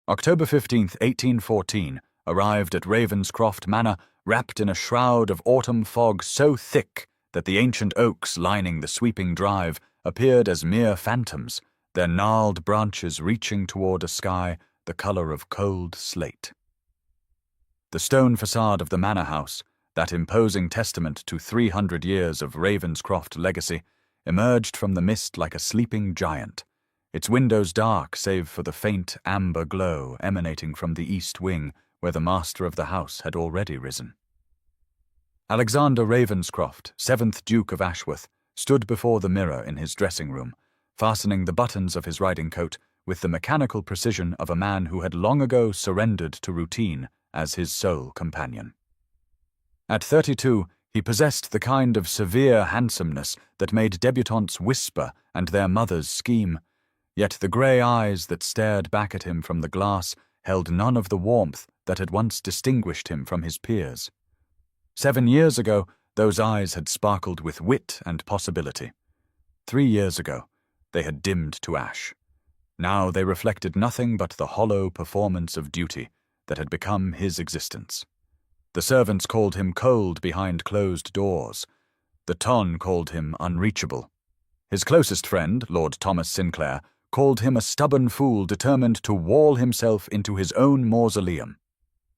October 15th, 1814, arrived at Ravenscroft Manor, wrapped in a shroud of autumn fog so thick that the ancient oaks lining the sweeping drive appeared as mere phantoms, their gnarled branches reaching toward a sky the color of cold slate. The stone facade of the manor house, that imposing testament to 300 years of Ravenscroft legacy, emerged from the mist like a sleeping giant, its windows dark save for the faint amber glow emanating from the east wing where the master of the house had already risen. Alexander Ravenscroft, 7th Duke of Ashworth, stood before the mirror in his dressing room, fastening the buttons of his riding coat with the mechanical precision of a man who had long ago surrendered to routine as his sole companion. At 32, he possessed the kind of severe handsomeness that made debutantes whisper and their mothers scheme, yet the grey eyes that stared back at him from the glass held none of the warmth that had once distinguished him from his peers. 7 years ago, those eyes had sparkled with wit and possibility. 3 years ago, they had dimmed to ash. Now they reflected nothing but the hollow performance of duty that had become his existence. The servants called him cold behind closed doors. The ton called him unreachable. His closest friend, Lord Thomas Sinclair, called him a stubborn fool determined to wall himself into his own mausoleum.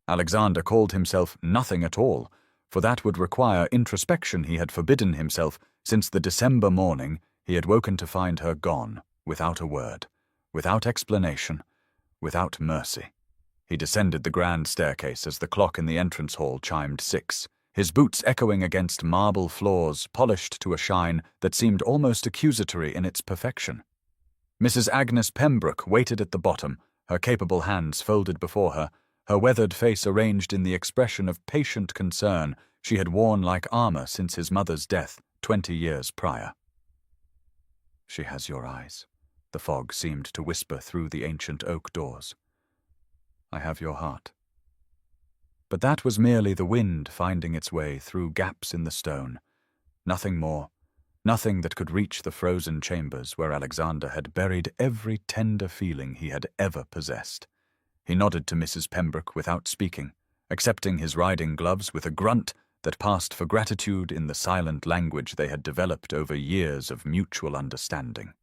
Alexander called himself nothing at all, for that would require introspection he had forbidden himself since the December morning he had woken to find her gone, without a word, without explanation, without mercy. He descended the grand staircase as the clock in the entrance hall chimed 6, his boots echoing against marble floors polished to a shine that seemed almost accusatory in its perfection. Mrs. Agnes Pembroke waited at the bottom, her capable hands folded before her, her weathered face arranged in the expression of patient concern she had worn like armor since his mother's death 20 years prior. "She has your eyes," the fog seemed to whisper through the ancient oak doors. "I have your heart." But that was merely the wind finding its way through gaps in the stone. Nothing more, nothing that could reach the frozen chambers where Alexander had buried every tender feeling he had ever possessed. He nodded to Mrs. Pembroke without speaking, accepting his riding gloves with a grunt that passed for gratitude in the silent language they had developed over years of mutual understanding.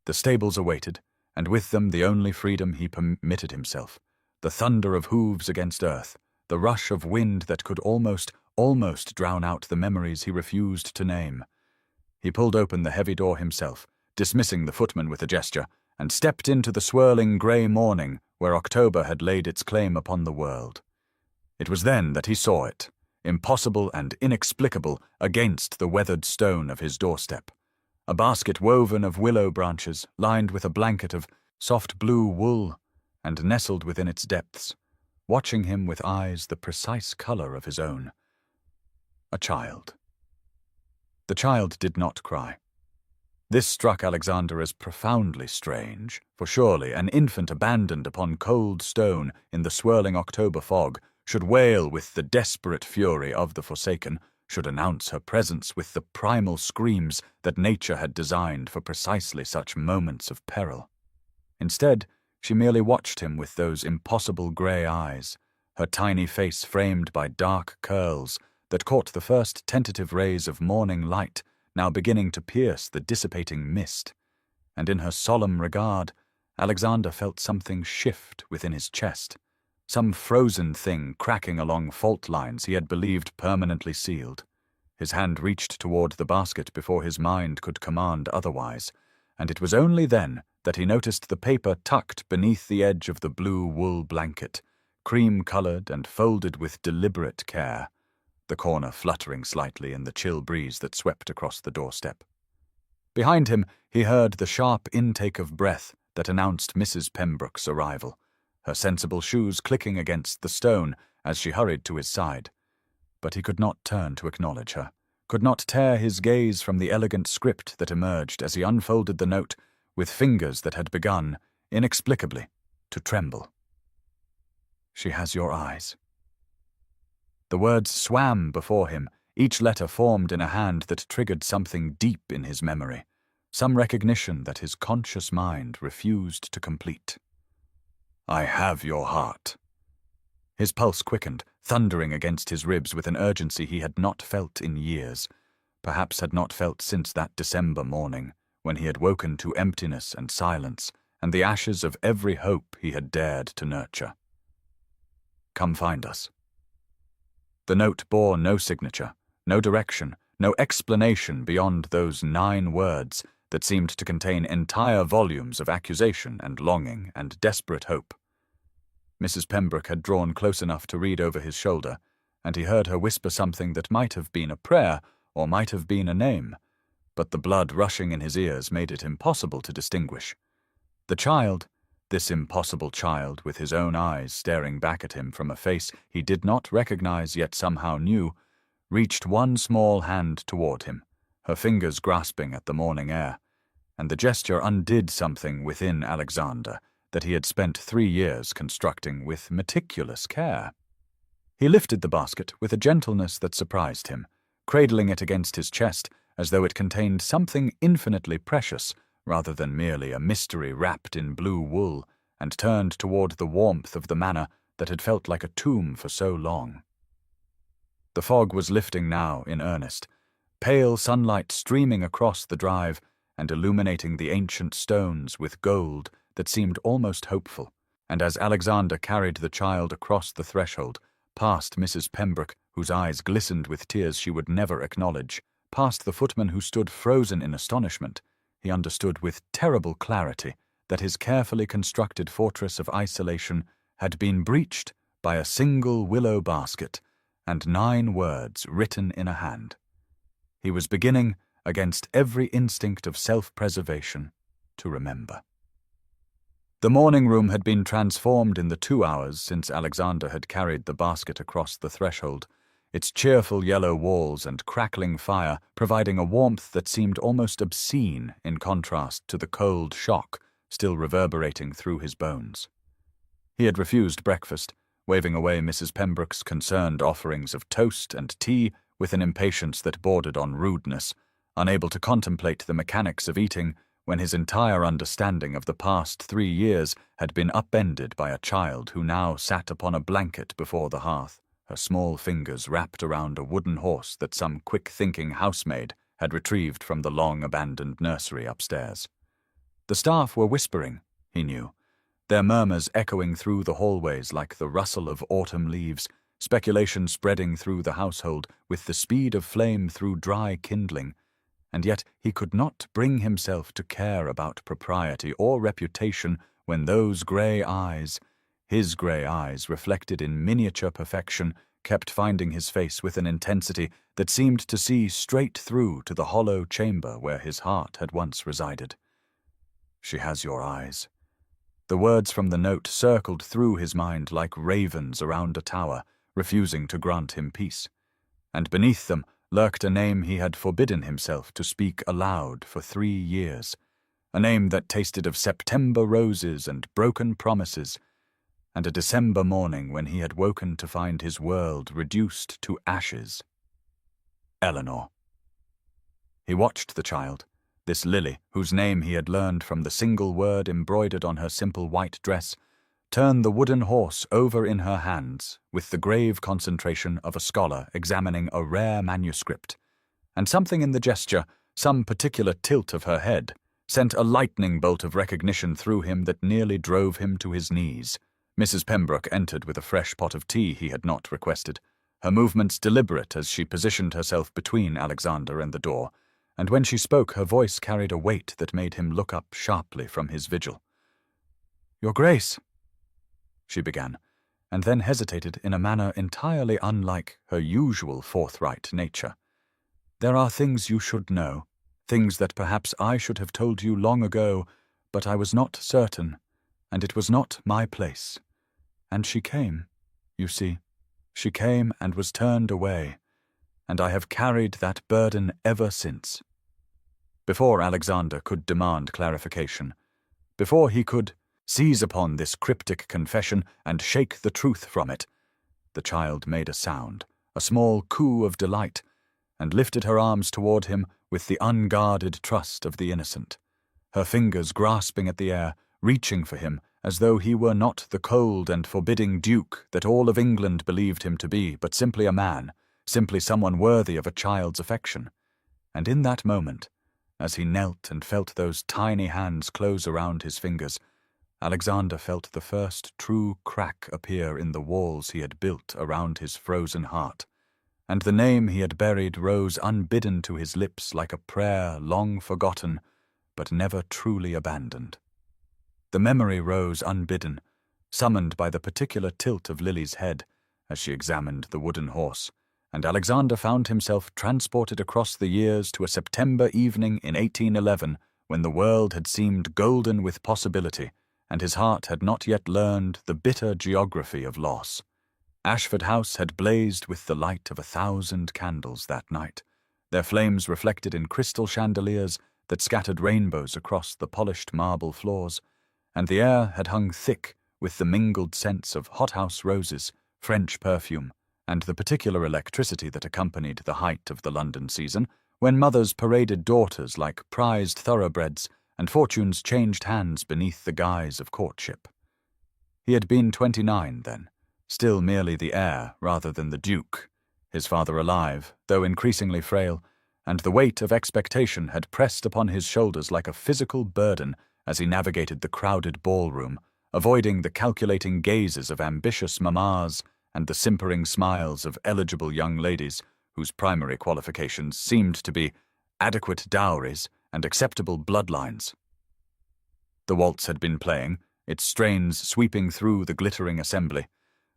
The stables awaited, and with them the only freedom he permitted himself, the thunder of hooves against earth, the rush of wind that could almost drown out the memories he refused to name. He pulled open the heavy door himself, dismissing the footman with a gesture, and stepped into the swirling grey morning where October had laid its claim upon the world. It was then that he saw it, impossible and inexplicable against the weathered stone of his doorstep. A basket woven of willow branches, lined with a blanket of soft blue wool, and nestled within its depths, watching him with eyes the precise color of his own. A child. The child did not cry. This struck Alexander as profoundly strange, for surely an infant abandoned upon cold stone in the swirling October fog should wail with the desperate fury of the forsaken, should announce her presence with the primal screams that nature had designed for precisely such moments of peril. Instead, she merely watched him with those impossible grey eyes, her tiny face framed by dark curls that caught the first tentative rays of morning light now beginning to pierce the dissipating mist, and in her solemn regard, Alexander felt something shift within his chest, some frozen thing cracking along fault lines he had believed permanently sealed. His hand reached toward the basket before his mind could command otherwise, and it was only then that he noticed the paper tucked beneath the edge of the blue wool blanket, cream-colored and folded with deliberate care, the corner fluttering slightly in the chill breeze that swept across the doorstep. Behind him, he heard the sharp intake of breath that announced Mrs. Pembroke's arrival, her sensible shoes clicking against the stone as she hurried to his side. But he could not turn to acknowledge her, could not tear his gaze from the elegant script that emerged as he unfolded the note with fingers that had begun, inexplicably, to tremble. "She has your eyes." The words swam before him, each letter formed in a hand that triggered something deep in his memory, some recognition that his conscious mind refused to complete. I have your heart." His pulse quickened, thundering against his ribs with an urgency he had not felt in years, perhaps had not felt since that December morning, when he had woken to emptiness and silence, and the ashes of every hope he had dared to nurture. "Come find us." The note bore no signature, no direction, no explanation beyond those 9 words that seemed to contain entire volumes of accusation and longing and desperate hope. Mrs. Pembroke had drawn close enough to read over his shoulder, and he heard her whisper something that might have been a prayer or might have been a name, but the blood rushing in his ears made it impossible to distinguish. The child, this impossible child with his own eyes staring back at him from a face he did not recognize yet somehow knew, reached one small hand toward him, her fingers grasping at the morning air, and the gesture undid something within Alexander that he had spent 3 years constructing with meticulous care. He lifted the basket with a gentleness that surprised him, cradling it against his chest as though it contained something infinitely precious rather than merely a mystery wrapped in blue wool, and turned toward the warmth of the manor that had felt like a tomb for so long. The fog was lifting now in earnest, pale sunlight streaming across the drive and illuminating the ancient stones with gold that seemed almost hopeful, and as Alexander carried the child across the threshold, past Mrs. Pembroke, whose eyes glistened with tears she would never acknowledge, past the footman who stood frozen in astonishment, he understood with terrible clarity that his carefully constructed fortress of isolation had been breached by a single willow basket and 9 words written in a hand. He was beginning, against every instinct of self-preservation, to remember. The morning room had been transformed in the 2 hours since Alexander had carried the basket across the threshold, its cheerful yellow walls and crackling fire providing a warmth that seemed almost obscene in contrast to the cold shock still reverberating through his bones. He had refused breakfast, waving away Mrs. Pembroke's concerned offerings of toast and tea with an impatience that bordered on rudeness, unable to contemplate the mechanics of eating when his entire understanding of the past 3 years had been upended by a child who now sat upon a blanket before the hearth, her small fingers wrapped around a wooden horse that some quick-thinking housemaid had retrieved from the long-abandoned nursery upstairs. The staff were whispering, he knew, their murmurs echoing through the hallways like the rustle of autumn leaves, speculation spreading through the household with the speed of flame through dry kindling, and yet he could not bring himself to care about propriety or reputation when those grey eyes, his grey eyes reflected in miniature perfection, kept finding his face with an intensity that seemed to see straight through to the hollow chamber where his heart had once resided. "She has your eyes." The words from the note circled through his mind like ravens around a tower, refusing to grant him peace, and beneath them lurked a name he had forbidden himself to speak aloud for 3 years, a name that tasted of September roses and broken promises, and a December morning when he had woken to find his world reduced to ashes. Eleanor. He watched the child, this Lily, whose name he had learned from the single word embroidered on her simple white dress, turn the wooden horse over in her hands with the grave concentration of a scholar examining a rare manuscript, and something in the gesture, some particular tilt of her head, sent a lightning bolt of recognition through him that nearly drove him to his knees. Mrs. Pembroke entered with a fresh pot of tea he had not requested, her movements deliberate as she positioned herself between Alexander and the door, and when she spoke her voice carried a weight that made him look up sharply from his vigil. "Your Grace," she began, and then hesitated in a manner entirely unlike her usual forthright nature. "There are things you should know, things that perhaps I should have told you long ago, but I was not certain, and it was not my place. And she came, you see. She came and was turned away, and I have carried that burden ever since." Before Alexander could demand clarification, before he could seize upon this cryptic confession and shake the truth from it, the child made a sound, a small coo of delight, and lifted her arms toward him with the unguarded trust of the innocent, her fingers grasping at the air, reaching for him as though he were not the cold and forbidding duke that all of England believed him to be, but simply a man, simply someone worthy of a child's affection. And in that moment, as he knelt and felt those tiny hands close around his fingers, Alexander felt the first true crack appear in the walls he had built around his frozen heart, and the name he had buried rose unbidden to his lips like a prayer long forgotten, but never truly abandoned. The memory rose unbidden, summoned by the particular tilt of Lily's head as she examined the wooden horse, and Alexander found himself transported across the years to a September evening in 1811 when the world had seemed golden with possibility, and his heart had not yet learned the bitter geography of loss. Ashford House had blazed with the light of 1,000 candles that night, their flames reflected in crystal chandeliers that scattered rainbows across the polished marble floors, and the air had hung thick with the mingled scents of hothouse roses, French perfume, and the particular electricity that accompanied the height of the London season, when mothers paraded daughters like prized thoroughbreds, and fortunes changed hands beneath the guise of courtship. He had been 29 then, still merely the heir rather than the duke, his father alive, though increasingly frail, and the weight of expectation had pressed upon his shoulders like a physical burden as he navigated the crowded ballroom, avoiding the calculating gazes of ambitious mammas and the simpering smiles of eligible young ladies whose primary qualifications seemed to be adequate dowries and acceptable bloodlines. The waltz had been playing, its strains sweeping through the glittering assembly,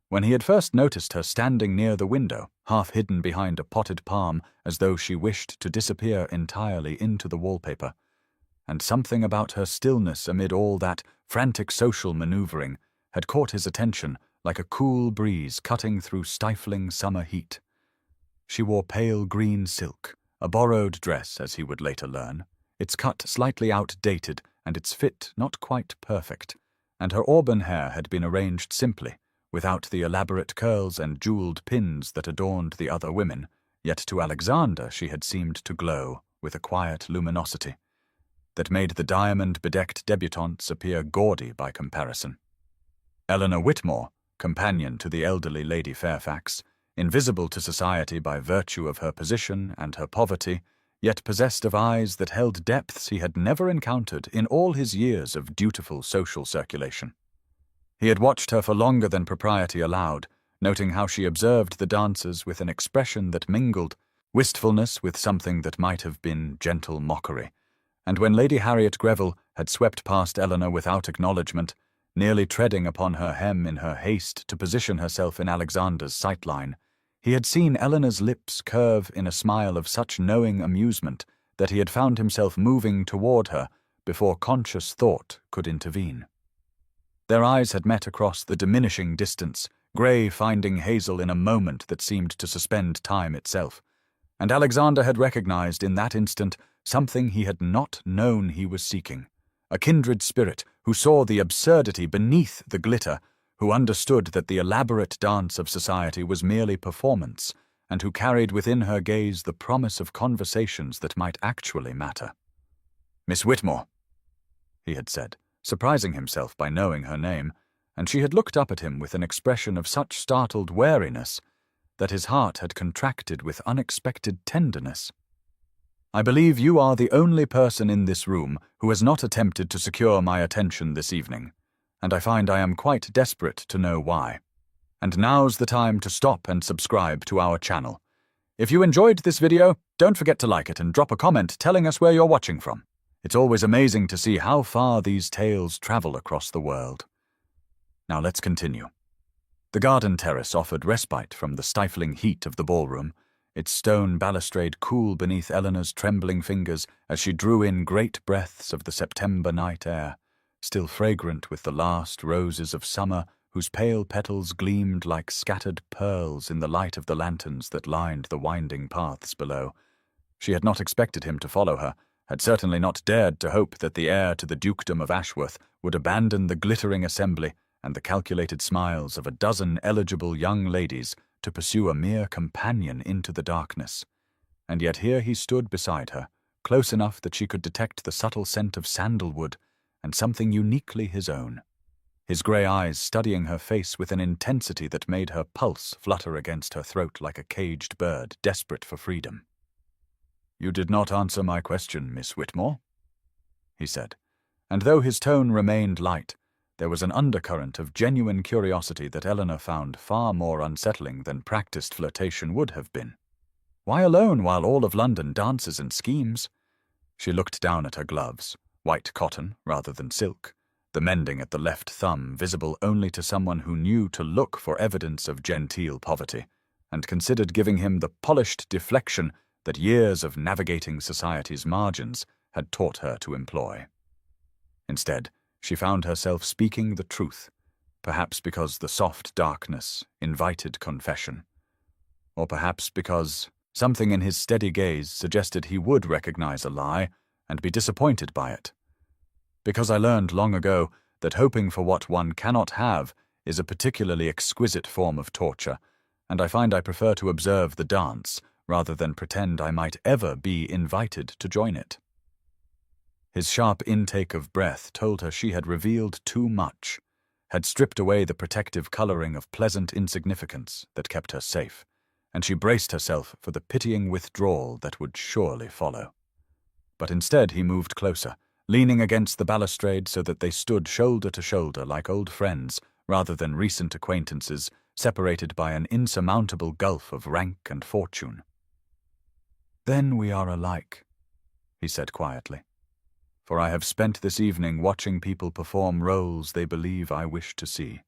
when he had first noticed her standing near the window, half hidden behind a potted palm as though she wished to disappear entirely into the wallpaper. And something about her stillness amid all that frantic social maneuvering had caught his attention like a cool breeze cutting through stifling summer heat. She wore pale green silk, a borrowed dress as he would later learn, its cut slightly outdated and its fit not quite perfect, and her auburn hair had been arranged simply, without the elaborate curls and jeweled pins that adorned the other women, yet to Alexander she had seemed to glow with a quiet luminosity that made the diamond-bedecked debutantes appear gaudy by comparison. Eleanor Whitmore, companion to the elderly Lady Fairfax, invisible to society by virtue of her position and her poverty, yet possessed of eyes that held depths he had never encountered in all his years of dutiful social circulation. He had watched her for longer than propriety allowed, noting how she observed the dancers with an expression that mingled wistfulness with something that might have been gentle mockery, and when Lady Harriet Greville had swept past Eleanor without acknowledgement, nearly treading upon her hem in her haste to position herself in Alexander's sightline, he had seen Eleanor's lips curve in a smile of such knowing amusement that he had found himself moving toward her before conscious thought could intervene. Their eyes had met across the diminishing distance, grey finding hazel in a moment that seemed to suspend time itself, and Alexander had recognized in that instant something he had not known he was seeking, a kindred spirit who saw the absurdity beneath the glitter, who understood that the elaborate dance of society was merely performance, and who carried within her gaze the promise of conversations that might actually matter. "Miss Whitmore," he had said, surprising himself by knowing her name, and she had looked up at him with an expression of such startled wariness that his heart had contracted with unexpected tenderness. "I believe you are the only person in this room who has not attempted to secure my attention this evening, and I find I am quite desperate to know why. And now's the time to stop and subscribe to our channel. If you enjoyed this video, don't forget to like it and drop a comment telling us where you're watching from. It's always amazing to see how far these tales travel across the world." Now let's continue. The garden terrace offered respite from the stifling heat of the ballroom, its stone balustrade cool beneath Eleanor's trembling fingers as she drew in great breaths of the September night air, still fragrant with the last roses of summer whose pale petals gleamed like scattered pearls in the light of the lanterns that lined the winding paths below. She had not expected him to follow her, had certainly not dared to hope that the heir to the dukedom of Ashworth would abandon the glittering assembly and the calculated smiles of a dozen eligible young ladies to pursue a mere companion into the darkness. And yet here he stood beside her, close enough that she could detect the subtle scent of sandalwood and something uniquely his own. his grey eyes studying her face with an intensity that made her pulse flutter against her throat like a caged bird desperate for freedom. "You did not answer my question, Miss Whitmore," he said, and though his tone remained light, there was an undercurrent of genuine curiosity that Eleanor found far more unsettling than practiced flirtation would have been. Why alone while all of London dances and schemes? She looked down at her gloves, white cotton rather than silk, the mending at the left thumb visible only to someone who knew to look for evidence of genteel poverty, and considered giving him the polished deflection that years of navigating society's margins had taught her to employ. Instead, she found herself speaking the truth, perhaps because the soft darkness invited confession, or perhaps because something in his steady gaze suggested he would recognize a lie and be disappointed by it. Because I learned long ago that hoping for what one cannot have is a particularly exquisite form of torture, and I find I prefer to observe the dance rather than pretend I might ever be invited to join it. His sharp intake of breath told her she had revealed too much, had stripped away the protective coloring of pleasant insignificance that kept her safe, and she braced herself for the pitying withdrawal that would surely follow. But instead he moved closer, leaning against the balustrade so that they stood shoulder to shoulder like old friends rather than recent acquaintances separated by an insurmountable gulf of rank and fortune. "Then we are alike," he said quietly, "for I have spent this evening watching people perform roles they believe I wish to see,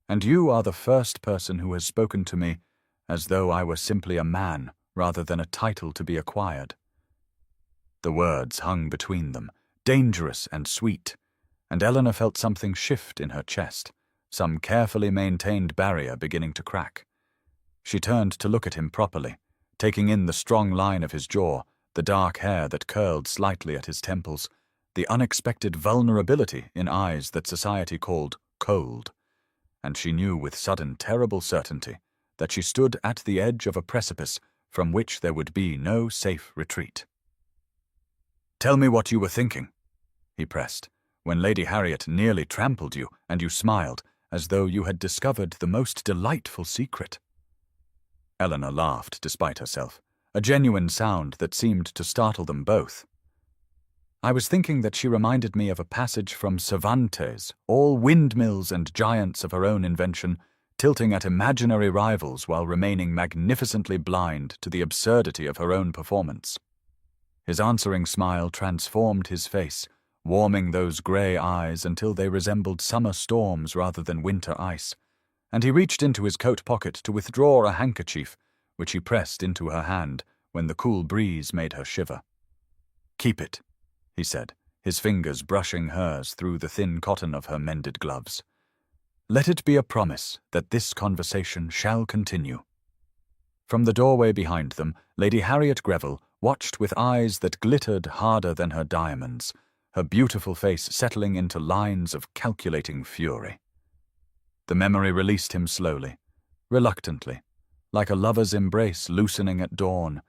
and you are the first person who has spoken to me as though I were simply a man rather than a title to be acquired." The words hung between them, dangerous and sweet, and Eleanor felt something shift in her chest, some carefully maintained barrier beginning to crack. She turned to look at him properly, taking in the strong line of his jaw, the dark hair that curled slightly at his temples, the unexpected vulnerability in eyes that society called cold, and she knew with sudden terrible certainty that she stood at the edge of a precipice from which there would be no safe retreat. "Tell me what you were thinking," he pressed, "when Lady Harriet nearly trampled you and you smiled as though you had discovered the most delightful secret." Eleanor laughed despite herself, a genuine sound that seemed to startle them both. "I was thinking that she reminded me of a passage from Cervantes, all windmills and giants of her own invention, tilting at imaginary rivals while remaining magnificently blind to the absurdity of her own performance." His answering smile transformed his face, warming those grey eyes until they resembled summer storms rather than winter ice, and he reached into his coat pocket to withdraw a handkerchief, which he pressed into her hand when the cool breeze made her shiver. "Keep it," he said, his fingers brushing hers through the thin cotton of her mended gloves. "Let it be a promise that this conversation shall continue." From the doorway behind them, Lady Harriet Greville watched with eyes that glittered harder than her diamonds, her beautiful face settling into lines of calculating fury. The memory released him slowly, reluctantly, like a lover's embrace loosening at dawn,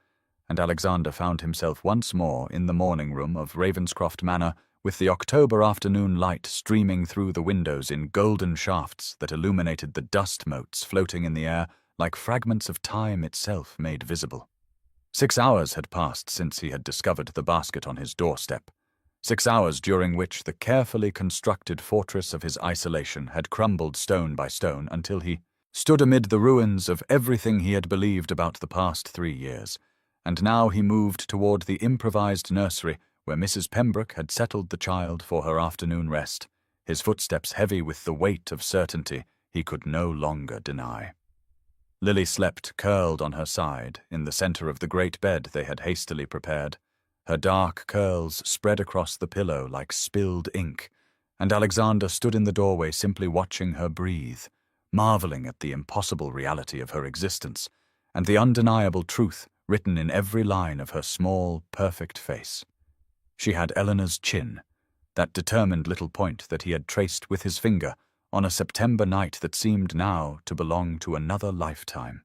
and Alexander found himself once more in the morning room of Ravenscroft Manor with the October afternoon light streaming through the windows in golden shafts that illuminated the dust motes floating in the air like fragments of time itself made visible. 6 hours had passed since he had discovered the basket on his doorstep, 6 hours during which the carefully constructed fortress of his isolation had crumbled stone by stone until he stood amid the ruins of everything he had believed about the past 3 years, and now he moved toward the improvised nursery where Mrs. Pembroke had settled the child for her afternoon rest, his footsteps heavy with the weight of certainty he could no longer deny. Lily slept curled on her side in the center of the great bed they had hastily prepared, her dark curls spread across the pillow like spilled ink, and Alexander stood in the doorway simply watching her breathe, marveling at the impossible reality of her existence and the undeniable truth written in every line of her small, perfect face. She had Eleanor's chin, that determined little point that he had traced with his finger on a September night that seemed now to belong to another lifetime.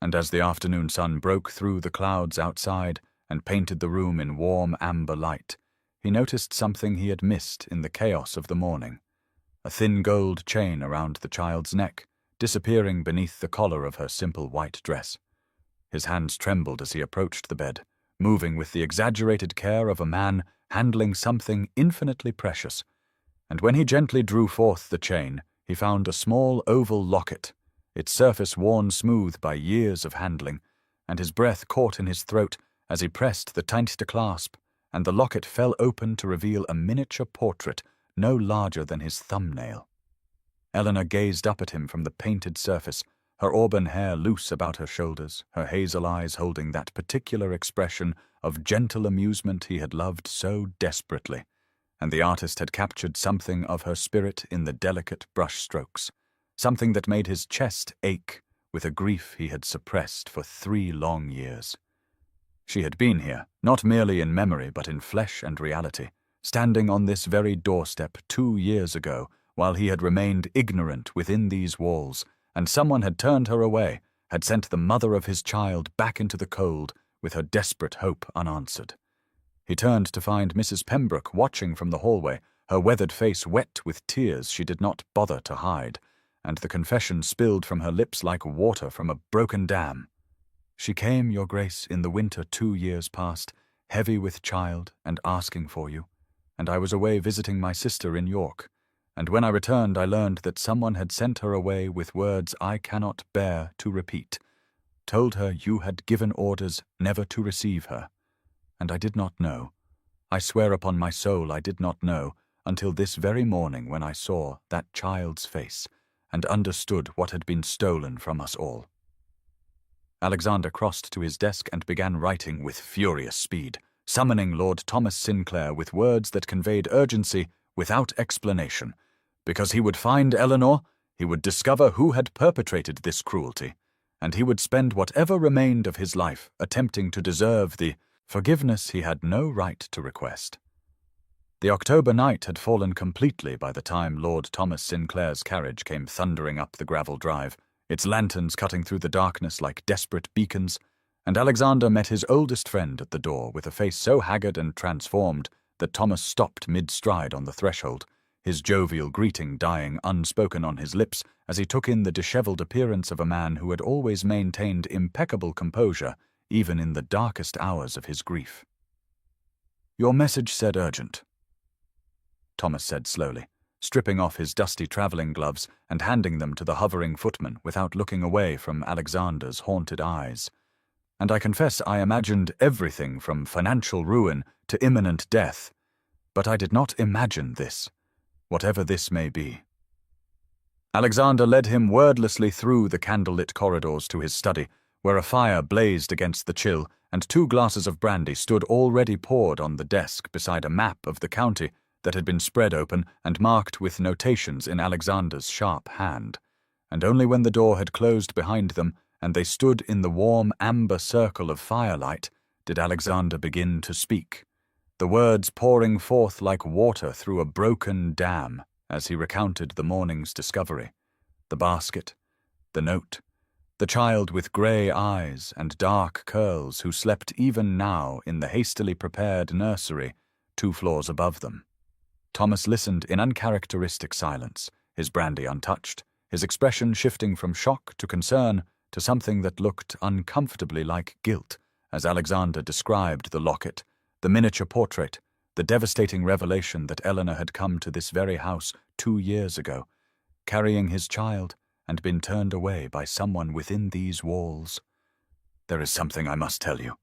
And as the afternoon sun broke through the clouds outside and painted the room in warm amber light, he noticed something he had missed in the chaos of the morning, a thin gold chain around the child's neck, disappearing beneath the collar of her simple white dress. His hands trembled as he approached the bed, moving with the exaggerated care of a man handling something infinitely precious, and when he gently drew forth the chain, he found a small oval locket, its surface worn smooth by years of handling, and his breath caught in his throat as he pressed the tighter clasp, and the locket fell open to reveal a miniature portrait no larger than his thumbnail. Eleanor gazed up at him from the painted surface, her auburn hair loose about her shoulders, her hazel eyes holding that particular expression of gentle amusement he had loved so desperately, and the artist had captured something of her spirit in the delicate brush-strokes, something that made his chest ache with a grief he had suppressed for 3 long years. She had been here, not merely in memory but in flesh and reality, standing on this very doorstep 2 years ago, while he had remained ignorant within these walls, and someone had turned her away, had sent the mother of his child back into the cold with her desperate hope unanswered. He turned to find Mrs. Pembroke watching from the hallway, her weathered face wet with tears she did not bother to hide, and the confession spilled from her lips like water from a broken dam. She came, Your Grace, in the winter 2 years past, heavy with child and asking for you, and I was away visiting my sister in York, and when I returned I learned that someone had sent her away with words I cannot bear to repeat, told her you had given orders never to receive her, and I did not know. I swear upon my soul I did not know until this very morning when I saw that child's face and understood what had been stolen from us all. Alexander crossed to his desk and began writing with furious speed, summoning Lord Thomas Sinclair with words that conveyed urgency without explanation, because he would find Eleanor, he would discover who had perpetrated this cruelty, and he would spend whatever remained of his life attempting to deserve the forgiveness he had no right to request. The October night had fallen completely by the time Lord Thomas Sinclair's carriage came thundering up the gravel drive, its lanterns cutting through the darkness like desperate beacons, and Alexander met his oldest friend at the door with a face so haggard and transformed that Thomas stopped mid-stride on the threshold, his jovial greeting dying unspoken on his lips as he took in the dishevelled appearance of a man who had always maintained impeccable composure even in the darkest hours of his grief. "Your message said urgent," Thomas said slowly, stripping off his dusty travelling gloves and handing them to the hovering footman without looking away from Alexander's haunted eyes. "And I confess I imagined everything from financial ruin to imminent death, but I did not imagine this, whatever this may be." Alexander led him wordlessly through the candlelit corridors to his study, where a fire blazed against the chill and 2 glasses of brandy stood already poured on the desk beside a map of the county that had been spread open and marked with notations in Alexander's sharp hand, and only when the door had closed behind them and they stood in the warm amber circle of firelight did Alexander begin to speak, the words pouring forth like water through a broken dam as he recounted the morning's discovery, the basket, the note, the child with grey eyes and dark curls who slept even now in the hastily prepared nursery 2 floors above them. Thomas listened in uncharacteristic silence, his brandy untouched, his expression shifting from shock to concern to something that looked uncomfortably like guilt as Alexander described the locket, the miniature portrait, the devastating revelation that Eleanor had come to this very house 2 years ago, carrying his child and been turned away by someone within these walls. "There is something I must tell you,"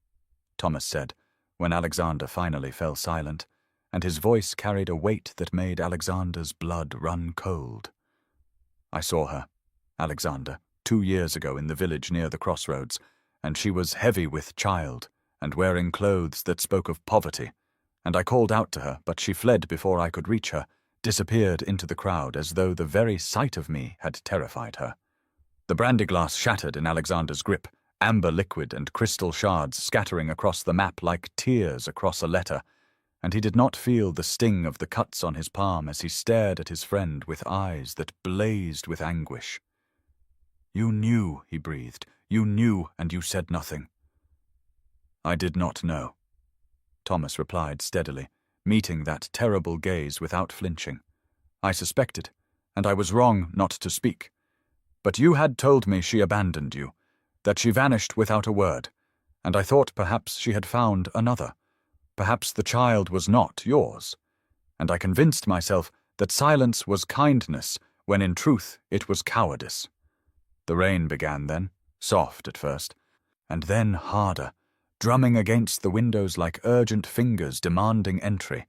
Thomas said, when Alexander finally fell silent, and his voice carried a weight that made Alexander's blood run cold. "I saw her, Alexander, 2 years ago in the village near the crossroads, and she was heavy with child and wearing clothes that spoke of poverty, and I called out to her, but she fled before I could reach her, disappeared into the crowd as though the very sight of me had terrified her." The brandy glass shattered in Alexander's grip, amber liquid and crystal shards scattering across the map like tears across a letter, and he did not feel the sting of the cuts on his palm as he stared at his friend with eyes that blazed with anguish. "You knew," he breathed. "You knew, and you said nothing." "I did not know," Thomas replied steadily, meeting that terrible gaze without flinching. "I suspected, and I was wrong not to speak. But you had told me she abandoned you, that she vanished without a word, and I thought perhaps she had found another. Perhaps the child was not yours. And I convinced myself that silence was kindness, when in truth it was cowardice. The rain began then, soft at first, and then harder, drumming against the windows like urgent fingers demanding entry,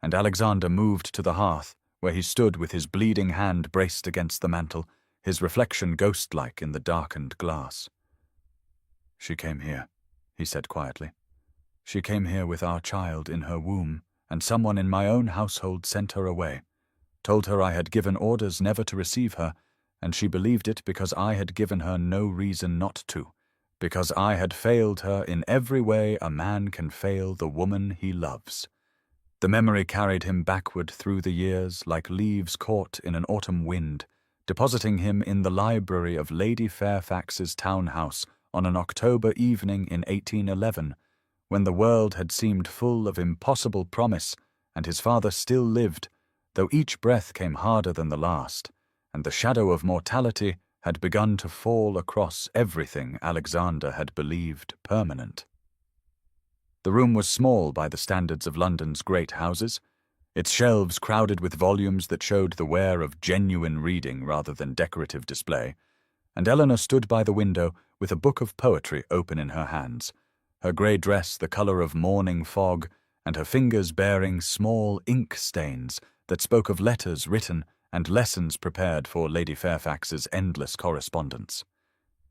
and Alexander moved to the hearth, where he stood with his bleeding hand braced against the mantel, his reflection ghost-like in the darkened glass. "She came here," he said quietly. "She came here with our child in her womb, and someone in my own household sent her away, told her I had given orders never to receive her, and she believed it because I had given her no reason not to, because I had failed her in every way a man can fail the woman he loves." The memory carried him backward through the years like leaves caught in an autumn wind, depositing him in the library of Lady Fairfax's townhouse on an October evening in 1811, when the world had seemed full of impossible promise, and his father still lived, though each breath came harder than the last, and the shadow of mortality had begun to fall across everything Alexander had believed permanent. The room was small by the standards of London's great houses, its shelves crowded with volumes that showed the wear of genuine reading rather than decorative display, and Eleanor stood by the window with a book of poetry open in her hands, her grey dress the colour of morning fog, and her fingers bearing small ink stains that spoke of letters written and lessons prepared for Lady Fairfax's endless correspondence.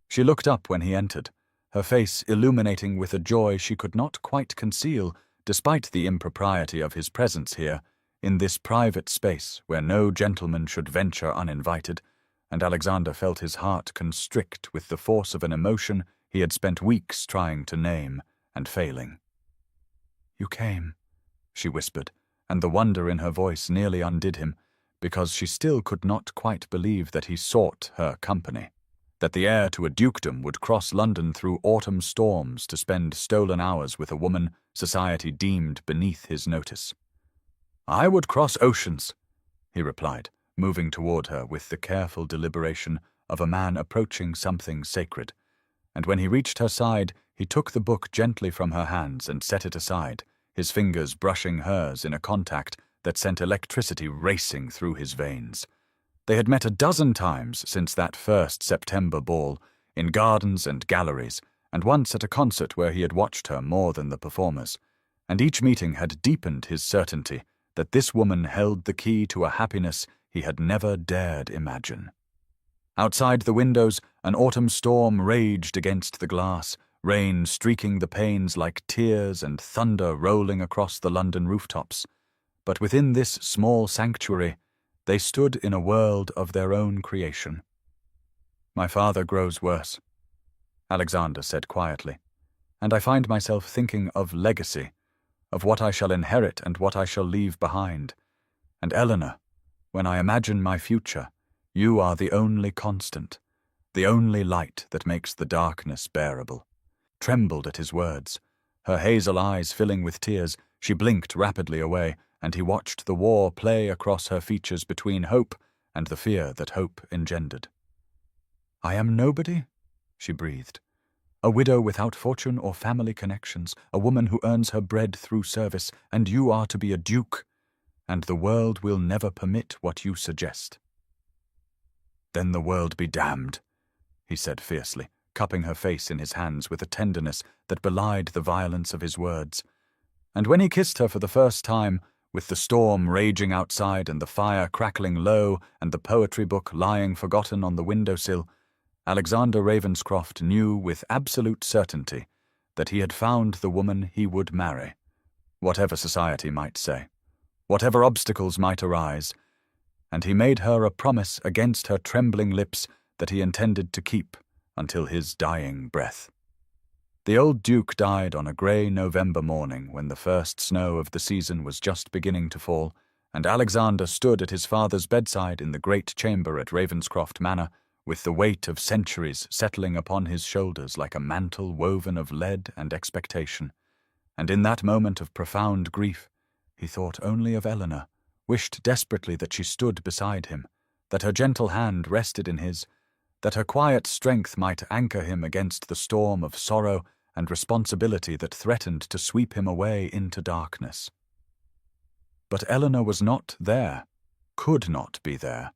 She looked up when he entered, her face illuminating with a joy she could not quite conceal, despite the impropriety of his presence here, in this private space where no gentleman should venture uninvited, and Alexander felt his heart constrict with the force of an emotion he had spent weeks trying to name and failing. "You came," she whispered, and the wonder in her voice nearly undid him, because she still could not quite believe that he sought her company, that the heir to a dukedom would cross London through autumn storms to spend stolen hours with a woman society deemed beneath his notice. "I would cross oceans," he replied, moving toward her with the careful deliberation of a man approaching something sacred, and when he reached her side, he took the book gently from her hands and set it aside, his fingers brushing hers in a contact that sent electricity racing through his veins. They had met a dozen times since that first September ball, in gardens and galleries, and once at a concert where he had watched her more than the performers, and each meeting had deepened his certainty that this woman held the key to a happiness he had never dared imagine. Outside the windows, an autumn storm raged against the glass, rain streaking the panes like tears and thunder rolling across the London rooftops. But within this small sanctuary, they stood in a world of their own creation. "My father grows worse," Alexander said quietly, "and I find myself thinking of legacy, of what I shall inherit and what I shall leave behind. And Eleanor, when I imagine my future, you are the only constant, the only light that makes the darkness bearable." Trembled at his words. Her hazel eyes filling with tears, she blinked rapidly away, and he watched the war play across her features between hope and the fear that hope engendered. "I am nobody," she breathed. "A widow without fortune or family connections, a woman who earns her bread through service, and you are to be a duke, and the world will never permit what you suggest." "Then the world be damned," he said fiercely, cupping her face in his hands with a tenderness that belied the violence of his words. And when he kissed her for the first time, with the storm raging outside and the fire crackling low and the poetry book lying forgotten on the windowsill, Alexander Ravenscroft knew with absolute certainty that he had found the woman he would marry, whatever society might say, whatever obstacles might arise, and he made her a promise against her trembling lips that he intended to keep until his dying breath. The old Duke died on a grey November morning when the first snow of the season was just beginning to fall, and Alexander stood at his father's bedside in the great chamber at Ravenscroft Manor, with the weight of centuries settling upon his shoulders like a mantle woven of lead and expectation. And in that moment of profound grief, he thought only of Eleanor, wished desperately that she stood beside him, that her gentle hand rested in his, that her quiet strength might anchor him against the storm of sorrow and responsibility that threatened to sweep him away into darkness. But Eleanor was not there, could not be there,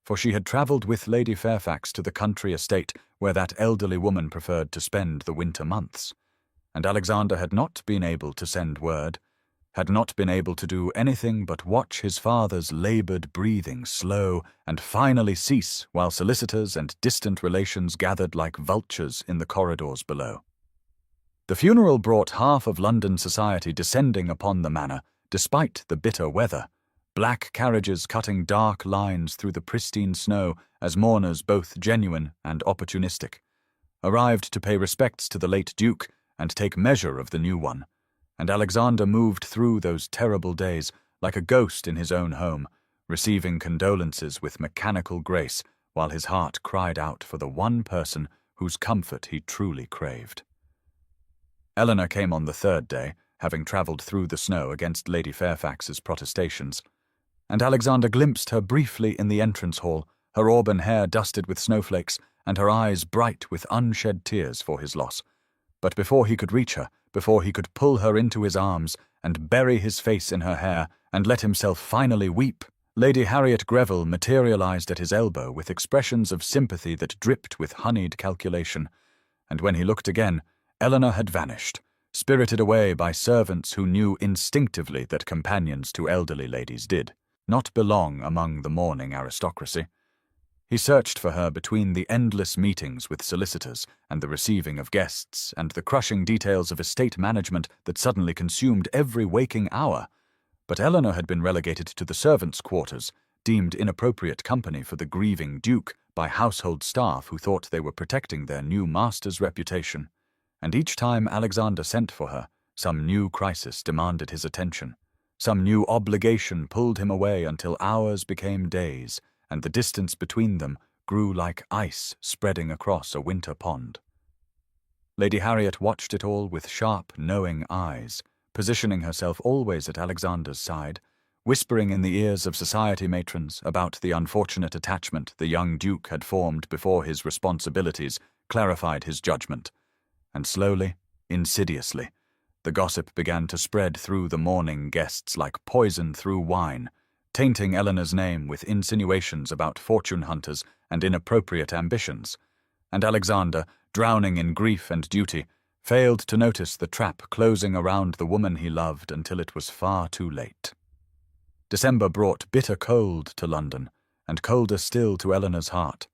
for she had travelled with Lady Fairfax to the country estate where that elderly woman preferred to spend the winter months, and Alexander had not been able to send word, had not been able to do anything but watch his father's laboured breathing slow and finally cease while solicitors and distant relations gathered like vultures in the corridors below. The funeral brought half of London society descending upon the manor, despite the bitter weather, black carriages cutting dark lines through the pristine snow as mourners both genuine and opportunistic, arrived to pay respects to the late Duke and take measure of the new one, and Alexander moved through those terrible days like a ghost in his own home, receiving condolences with mechanical grace while his heart cried out for the one person whose comfort he truly craved. Eleanor came on the third day, having travelled through the snow against Lady Fairfax's protestations, and Alexander glimpsed her briefly in the entrance hall, her auburn hair dusted with snowflakes and her eyes bright with unshed tears for his loss. But before he could reach her, before he could pull her into his arms and bury his face in her hair and let himself finally weep, Lady Harriet Greville materialized at his elbow with expressions of sympathy that dripped with honeyed calculation, and when he looked again, Eleanor had vanished, spirited away by servants who knew instinctively that companions to elderly ladies did not belong among the mourning aristocracy. He searched for her between the endless meetings with solicitors and the receiving of guests and the crushing details of estate management that suddenly consumed every waking hour, but Eleanor had been relegated to the servants' quarters, deemed inappropriate company for the grieving Duke by household staff who thought they were protecting their new master's reputation, and each time Alexander sent for her, some new crisis demanded his attention. Some new obligation pulled him away until hours became days, and the distance between them grew like ice spreading across a winter pond. Lady Harriet watched it all with sharp, knowing eyes, positioning herself always at Alexander's side, whispering in the ears of society matrons about the unfortunate attachment the young Duke had formed before his responsibilities clarified his judgment, and slowly, insidiously, the gossip began to spread through the mourning guests like poison through wine, tainting Eleanor's name with insinuations about fortune hunters and inappropriate ambitions, and Alexander, drowning in grief and duty, failed to notice the trap closing around the woman he loved until it was far too late. December brought bitter cold to London, and colder still to Eleanor's heart,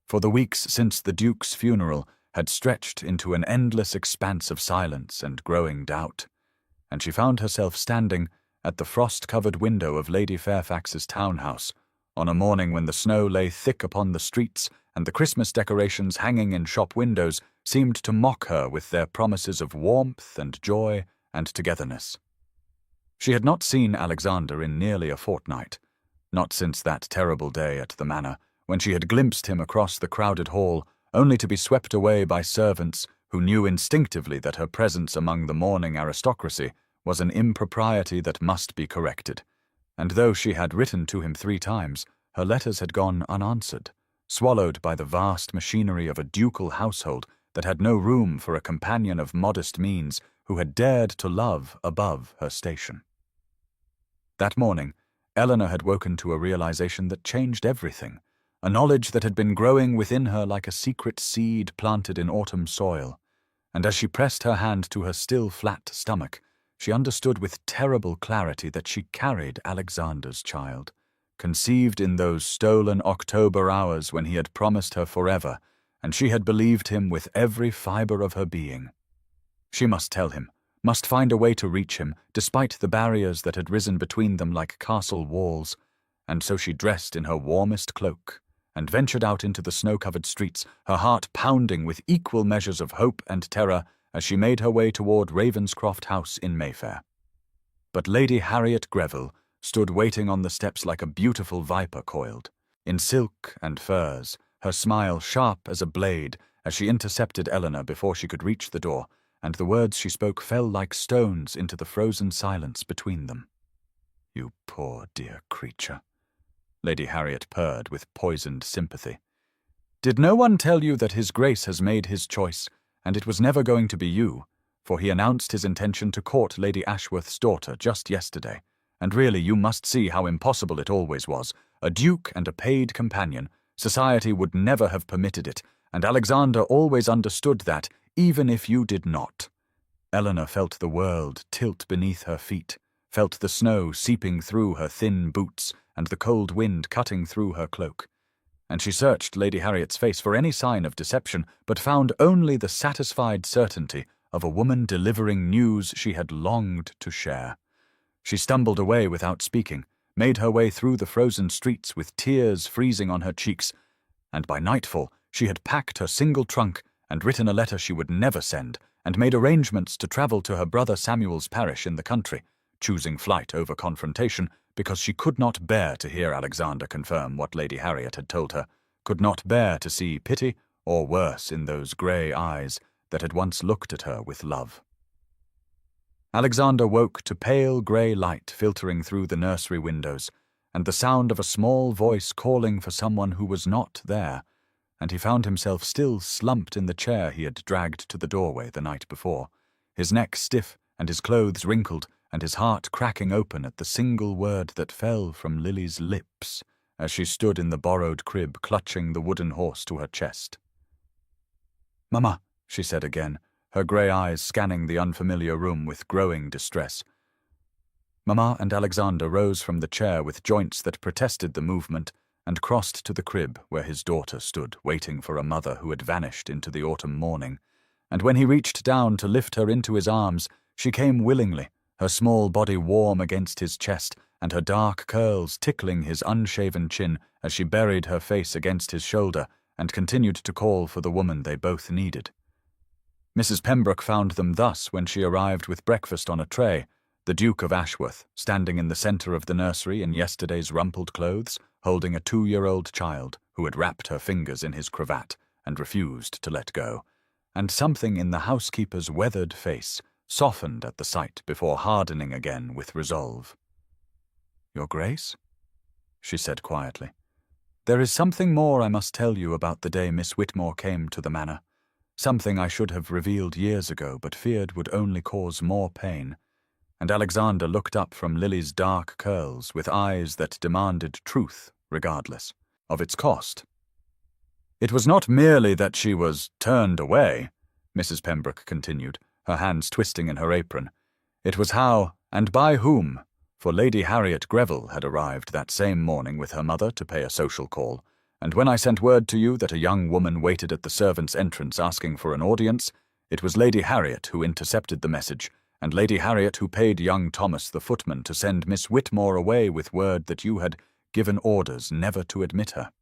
for the weeks since the Duke's funeral had stretched into an endless expanse of silence and growing doubt, and she found herself standing at the frost-covered window of Lady Fairfax's townhouse, on a morning when the snow lay thick upon the streets and the Christmas decorations hanging in shop windows seemed to mock her with their promises of warmth and joy and togetherness. She had not seen Alexander in nearly a fortnight, not since that terrible day at the manor, when she had glimpsed him across the crowded hall, only to be swept away by servants who knew instinctively that her presence among the mourning aristocracy was an impropriety that must be corrected, and though she had written to him 3 times, her letters had gone unanswered, swallowed by the vast machinery of a ducal household that had no room for a companion of modest means who had dared to love above her station. That morning, Eleanor had woken to a realization that changed everything, a knowledge that had been growing within her like a secret seed planted in autumn soil, and as she pressed her hand to her still flat stomach, she understood with terrible clarity that she carried Alexander's child, conceived in those stolen October hours when he had promised her forever, and she had believed him with every fibre of her being. She must tell him, must find a way to reach him, despite the barriers that had risen between them like castle walls, and so she dressed in her warmest cloak, and ventured out into the snow-covered streets, her heart pounding with equal measures of hope and terror as she made her way toward Ravenscroft House in Mayfair. But Lady Harriet Greville stood waiting on the steps like a beautiful viper coiled, in silk and furs, her smile sharp as a blade as she intercepted Eleanor before she could reach the door, and the words she spoke fell like stones into the frozen silence between them. "You poor dear creature. Lady Harriet purred with poisoned sympathy. "Did no one tell you that His Grace has made his choice, and it was never going to be you, for he announced his intention to court Lady Ashworth's daughter just yesterday, and really you must see how impossible it always was. A duke and a paid companion. Society would never have permitted it, and Alexander always understood that, even if you did not." Eleanor felt the world tilt beneath her feet, felt the snow seeping through her thin boots and the cold wind cutting through her cloak. And she searched Lady Harriet's face for any sign of deception, but found only the satisfied certainty of a woman delivering news she had longed to share. She stumbled away without speaking, made her way through the frozen streets with tears freezing on her cheeks, and by nightfall she had packed her single trunk and written a letter she would never send, and made arrangements to travel to her brother Samuel's parish in the country, choosing flight over confrontation because she could not bear to hear Alexander confirm what Lady Harriet had told her, could not bear to see pity or worse in those grey eyes that had once looked at her with love. Alexander woke to pale grey light filtering through the nursery windows, and the sound of a small voice calling for someone who was not there, and he found himself still slumped in the chair he had dragged to the doorway the night before, his neck stiff and his clothes wrinkled, and his heart cracking open at the single word that fell from Lily's lips as she stood in the borrowed crib clutching the wooden horse to her chest. "Mama," she said again, her grey eyes scanning the unfamiliar room with growing distress. Mama and Alexander rose from the chair with joints that protested the movement and crossed to the crib where his daughter stood waiting for a mother who had vanished into the autumn morning, and when he reached down to lift her into his arms, she came willingly, her small body warm against his chest and her dark curls tickling his unshaven chin as she buried her face against his shoulder and continued to call for the woman they both needed. Mrs. Pembroke found them thus when she arrived with breakfast on a tray, the Duke of Ashworth standing in the centre of the nursery in yesterday's rumpled clothes, holding a 2-year-old child who had wrapped her fingers in his cravat and refused to let go, and something in the housekeeper's weathered face softened at the sight before hardening again with resolve. "Your Grace?" she said quietly. "There is something more I must tell you about the day Miss Whitmore came to the manor. Something I should have revealed years ago, but feared would only cause more pain." And Alexander looked up from Lily's dark curls with eyes that demanded truth, regardless of its cost. "It was not merely that she was turned away," Mrs. Pembroke continued, her hands twisting in her apron. "It was how, and by whom, for Lady Harriet Greville had arrived that same morning with her mother to pay a social call, and when I sent word to you that a young woman waited at the servants' entrance asking for an audience, it was Lady Harriet who intercepted the message, and Lady Harriet who paid young Thomas the footman to send Miss Whitmore away with word that you had given orders never to admit her."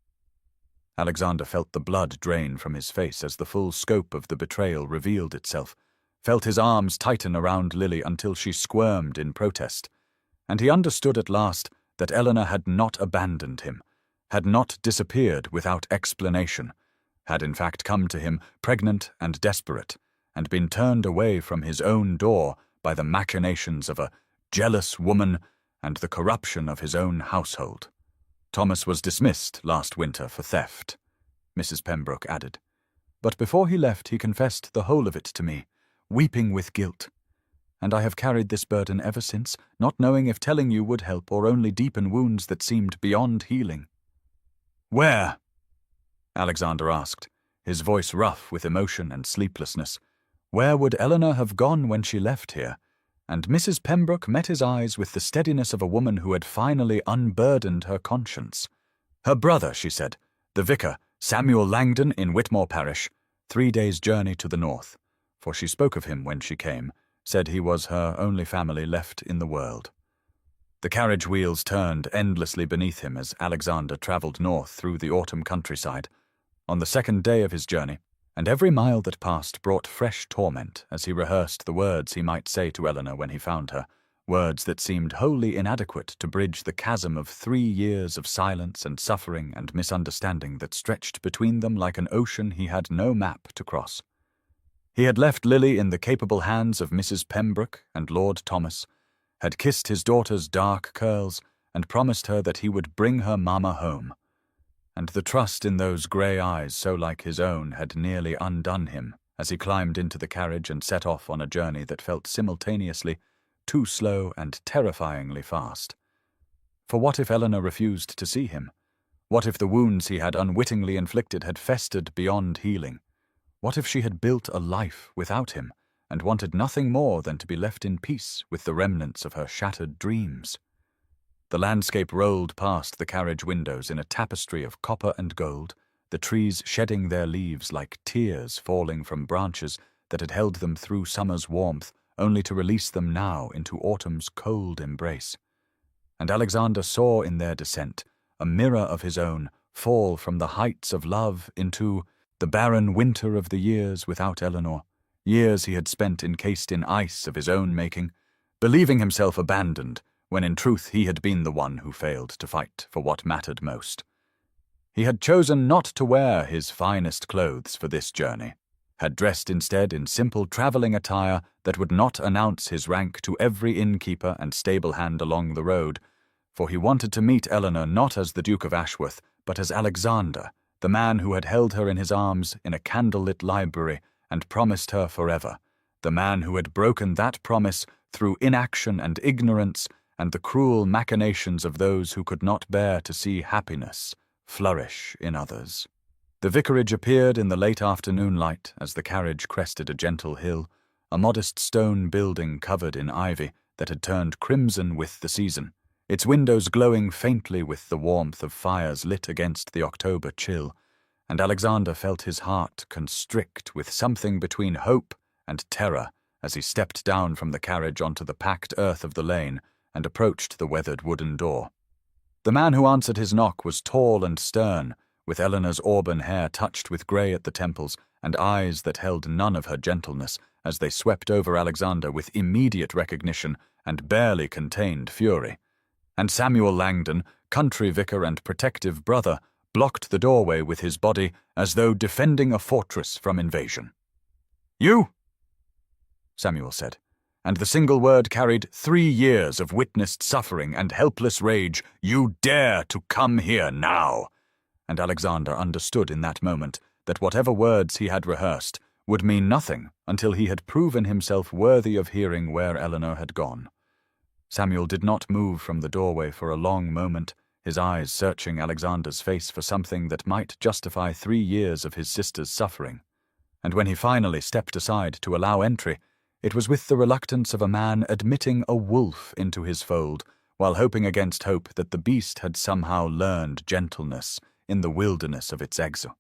Alexander felt the blood drain from his face as the full scope of the betrayal revealed itself, felt his arms tighten around Lily until she squirmed in protest, and he understood at last that Eleanor had not abandoned him, had not disappeared without explanation, had in fact come to him pregnant and desperate, and been turned away from his own door by the machinations of a jealous woman and the corruption of his own household. "Thomas was dismissed last winter for theft," Mrs. Pembroke added. "But before he left he confessed the whole of it to me, weeping with guilt. And I have carried this burden ever since, not knowing if telling you would help or only deepen wounds that seemed beyond healing." "Where?" Alexander asked, his voice rough with emotion and sleeplessness. Where would Eleanor have gone when she left here? And Mrs. Pembroke met his eyes with the steadiness of a woman who had finally unburdened her conscience. "Her brother," she said, "the vicar, Samuel Langdon in Whitmore Parish, 3 days' journey to the north," for she spoke of him when she came, said he was her only family left in the world. The carriage wheels turned endlessly beneath him as Alexander travelled north through the autumn countryside. On the second day of his journey, and every mile that passed brought fresh torment as he rehearsed the words he might say to Eleanor when he found her, words that seemed wholly inadequate to bridge the chasm of 3 years of silence and suffering and misunderstanding that stretched between them like an ocean he had no map to cross. He had left Lily in the capable hands of Mrs. Pembroke and Lord Thomas, had kissed his daughter's dark curls, and promised her that he would bring her mama home. And the trust in those grey eyes so like his own had nearly undone him as he climbed into the carriage and set off on a journey that felt simultaneously too slow and terrifyingly fast. For what if Eleanor refused to see him? What if the wounds he had unwittingly inflicted had festered beyond healing? What if she had built a life without him, and wanted nothing more than to be left in peace with the remnants of her shattered dreams? The landscape rolled past the carriage windows in a tapestry of copper and gold, the trees shedding their leaves like tears falling from branches that had held them through summer's warmth, only to release them now into autumn's cold embrace. And Alexander saw in their descent a mirror of his own fall from the heights of love into the barren winter of the years without Eleanor, years he had spent encased in ice of his own making, believing himself abandoned, when in truth he had been the one who failed to fight for what mattered most. He had chosen not to wear his finest clothes for this journey, had dressed instead in simple travelling attire that would not announce his rank to every innkeeper and stable hand along the road, for he wanted to meet Eleanor not as the Duke of Ashworth, but as Alexander, the man who had held her in his arms in a candlelit library and promised her forever, the man who had broken that promise through inaction and ignorance and the cruel machinations of those who could not bear to see happiness flourish in others. The vicarage appeared in the late afternoon light as the carriage crested a gentle hill, a modest stone building covered in ivy that had turned crimson with the season, its windows glowing faintly with the warmth of fires lit against the October chill, and Alexander felt his heart constrict with something between hope and terror as he stepped down from the carriage onto the packed earth of the lane and approached the weathered wooden door. The man who answered his knock was tall and stern, with Eleanor's auburn hair touched with grey at the temples and eyes that held none of her gentleness as they swept over Alexander with immediate recognition and barely contained fury. And Samuel Langdon, country vicar and protective brother, blocked the doorway with his body as though defending a fortress from invasion. "You!" Samuel said, and the single word carried 3 years of witnessed suffering and helpless rage. "You dare to come here now!" And Alexander understood in that moment that whatever words he had rehearsed would mean nothing until he had proven himself worthy of hearing where Eleanor had gone. Samuel did not move from the doorway for a long moment, his eyes searching Alexander's face for something that might justify 3 years of his sister's suffering. And when he finally stepped aside to allow entry, it was with the reluctance of a man admitting a wolf into his fold, while hoping against hope that the beast had somehow learned gentleness in the wilderness of its exile.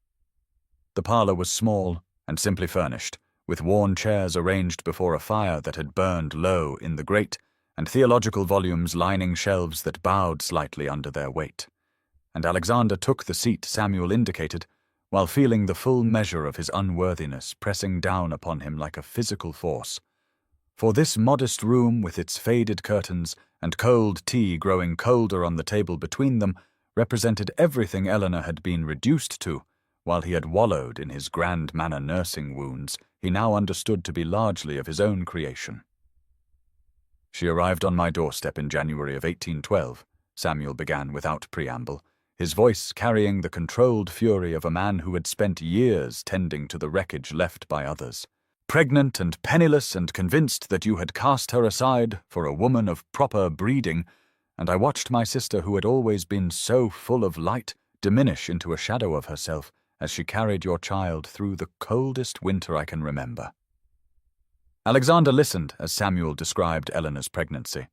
The parlour was small and simply furnished, with worn chairs arranged before a fire that had burned low in the grate, and theological volumes lining shelves that bowed slightly under their weight. And Alexander took the seat Samuel indicated, while feeling the full measure of his unworthiness pressing down upon him like a physical force. For this modest room, with its faded curtains and cold tea growing colder on the table between them, represented everything Eleanor had been reduced to, while he had wallowed in his grand manner nursing wounds he now understood to be largely of his own creation. "She arrived on my doorstep in January of 1812, Samuel began without preamble, his voice carrying the controlled fury of a man who had spent years tending to the wreckage left by others. "Pregnant and penniless and convinced that you had cast her aside for a woman of proper breeding, and I watched my sister, who had always been so full of light, diminish into a shadow of herself as she carried your child through the coldest winter I can remember." Alexander listened as Samuel described Eleanor's pregnancy,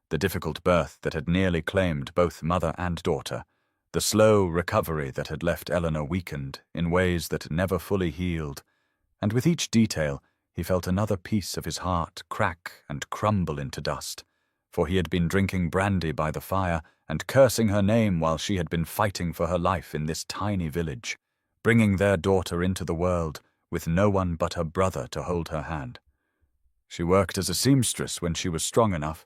the difficult birth that had nearly claimed both mother and daughter, the slow recovery that had left Eleanor weakened in ways that never fully healed, and with each detail he felt another piece of his heart crack and crumble into dust, for he had been drinking brandy by the fire and cursing her name while she had been fighting for her life in this tiny village, bringing their daughter into the world with no one but her brother to hold her hand. "She worked as a seamstress when she was strong enough,"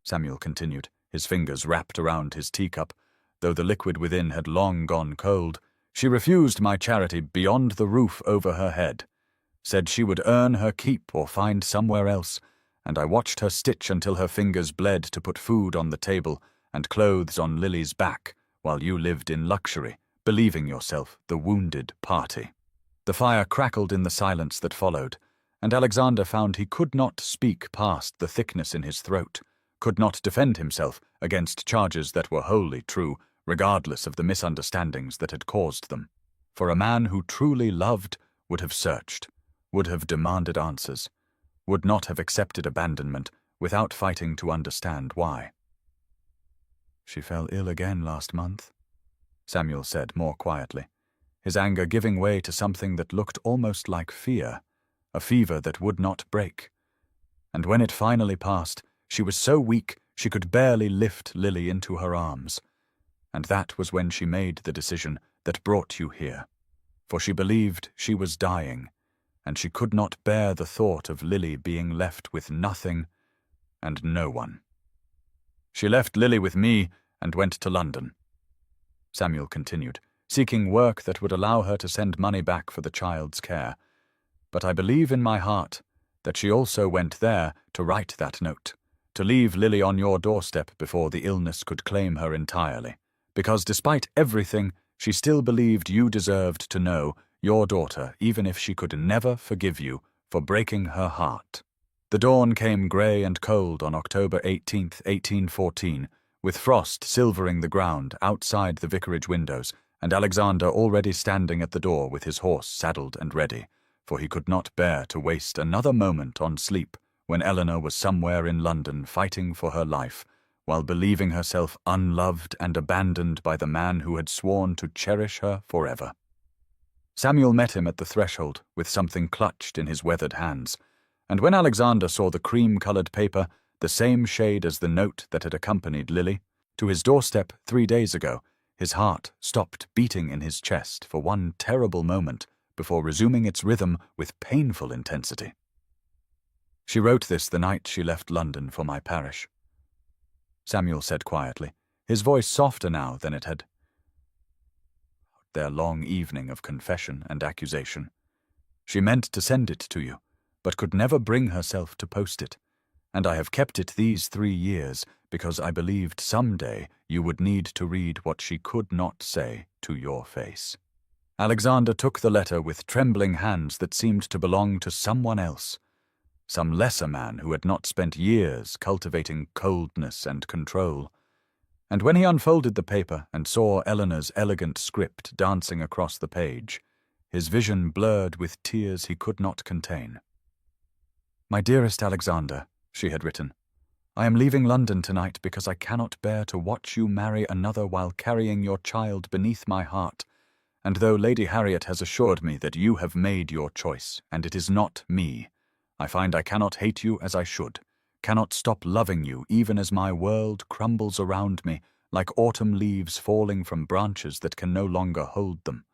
Samuel continued, his fingers wrapped around his teacup, though the liquid within had long gone cold. "She refused my charity beyond the roof over her head, said she would earn her keep or find somewhere else, and I watched her stitch until her fingers bled to put food on the table and clothes on Lily's back, while you lived in luxury, believing yourself the wounded party. The fire crackled in the silence that followed, and Alexander found he could not speak past the thickness in his throat, could not defend himself against charges that were wholly true, regardless of the misunderstandings that had caused them. For a man who truly loved would have searched, would have demanded answers, would not have accepted abandonment without fighting to understand why. "She fell ill again last month," Samuel said more quietly, his anger giving way to something that looked almost like fear, a fever that would not break. And when it finally passed, she was so weak she could barely lift Lily into her arms. And that was when she made the decision that brought you here, for she believed she was dying, and she could not bear the thought of Lily being left with nothing and no one. "She left Lily with me and went to London," Samuel continued, seeking work that would allow her to send money back for the child's care. "But I believe in my heart that she also went there to write that note, to leave Lily on your doorstep before the illness could claim her entirely, because despite everything, she still believed you deserved to know your daughter, even if she could never forgive you for breaking her heart." The dawn came grey and cold on October 18th, 1814, with frost silvering the ground outside the vicarage windows, and Alexander already standing at the door with his horse saddled and ready, for he could not bear to waste another moment on sleep when Eleanor was somewhere in London fighting for her life, while believing herself unloved and abandoned by the man who had sworn to cherish her forever. Samuel met him at the threshold with something clutched in his weathered hands, and when Alexander saw the cream-coloured paper, the same shade as the note that had accompanied Lily, to his doorstep 3 days ago, his heart stopped beating in his chest for one terrible moment before resuming its rhythm with painful intensity. "She wrote this the night she left London for my parish," Samuel said quietly, his voice softer now than it had. "Their long evening of confession and accusation. She meant to send it to you, but could never bring herself to post it, and I have kept it these 3 years because I believed someday you would need to read what she could not say to your face." Alexander took the letter with trembling hands that seemed to belong to someone else, some lesser man who had not spent years cultivating coldness and control. And when he unfolded the paper and saw Eleanor's elegant script dancing across the page, his vision blurred with tears he could not contain. "My dearest Alexander," she had written, "I am leaving London tonight because I cannot bear to watch you marry another while carrying your child beneath my heart, and though Lady Harriet has assured me that you have made your choice, and it is not me, I find I cannot hate you as I should, cannot stop loving you even as my world crumbles around me like autumn leaves falling from branches that can no longer hold them."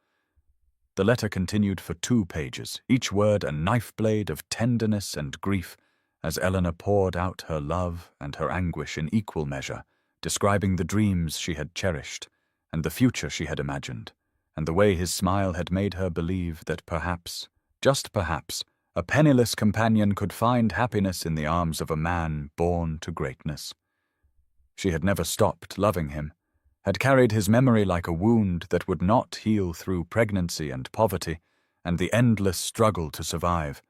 The letter continued for 2 pages, each word a knife blade of tenderness and grief, as Eleanor poured out her love and her anguish in equal measure, describing the dreams she had cherished, and the future she had imagined, and the way his smile had made her believe that perhaps, just perhaps, a penniless companion could find happiness in the arms of a man born to greatness. She had never stopped loving him, had carried his memory like a wound that would not heal through pregnancy and poverty, and the endless struggle to survive,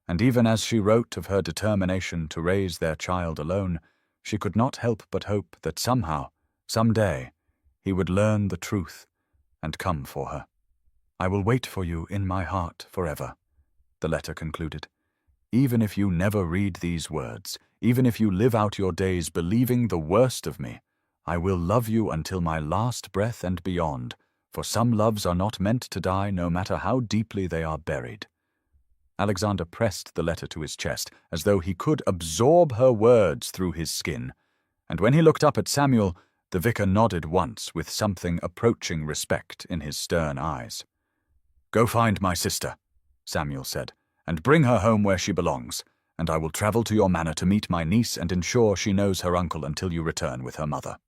and even as she wrote of her determination to raise their child alone, she could not help but hope that somehow, some day, he would learn the truth and come for her. "I will wait for you in my heart forever," the letter concluded. "Even if you never read these words, even if you live out your days believing the worst of me, I will love you until my last breath and beyond, for some loves are not meant to die no matter how deeply they are buried." Alexander pressed the letter to his chest, as though he could absorb her words through his skin, and when he looked up at Samuel, the vicar nodded once with something approaching respect in his stern eyes. "Go find my sister," Samuel said, "and bring her home where she belongs, and I will travel to your manor to meet my niece and ensure she knows her uncle until you return with her mother."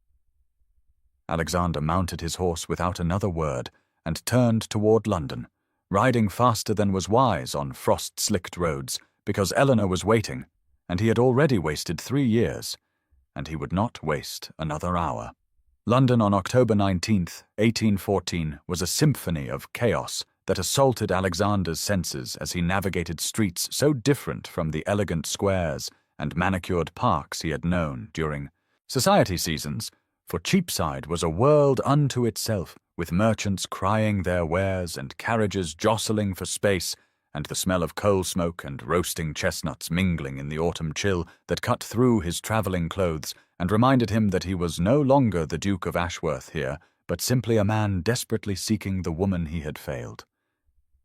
Alexander mounted his horse without another word and turned toward London, riding faster than was wise on frost-slicked roads, because Eleanor was waiting, and he had already wasted 3 years, and he would not waste another hour. London on October 19th, 1814, was a symphony of chaos that assaulted Alexander's senses as he navigated streets so different from the elegant squares and manicured parks he had known during society seasons, for Cheapside was a world unto itself, with merchants crying their wares and carriages jostling for space, and the smell of coal smoke and roasting chestnuts mingling in the autumn chill that cut through his travelling clothes and reminded him that he was no longer the Duke of Ashworth here, but simply a man desperately seeking the woman he had failed.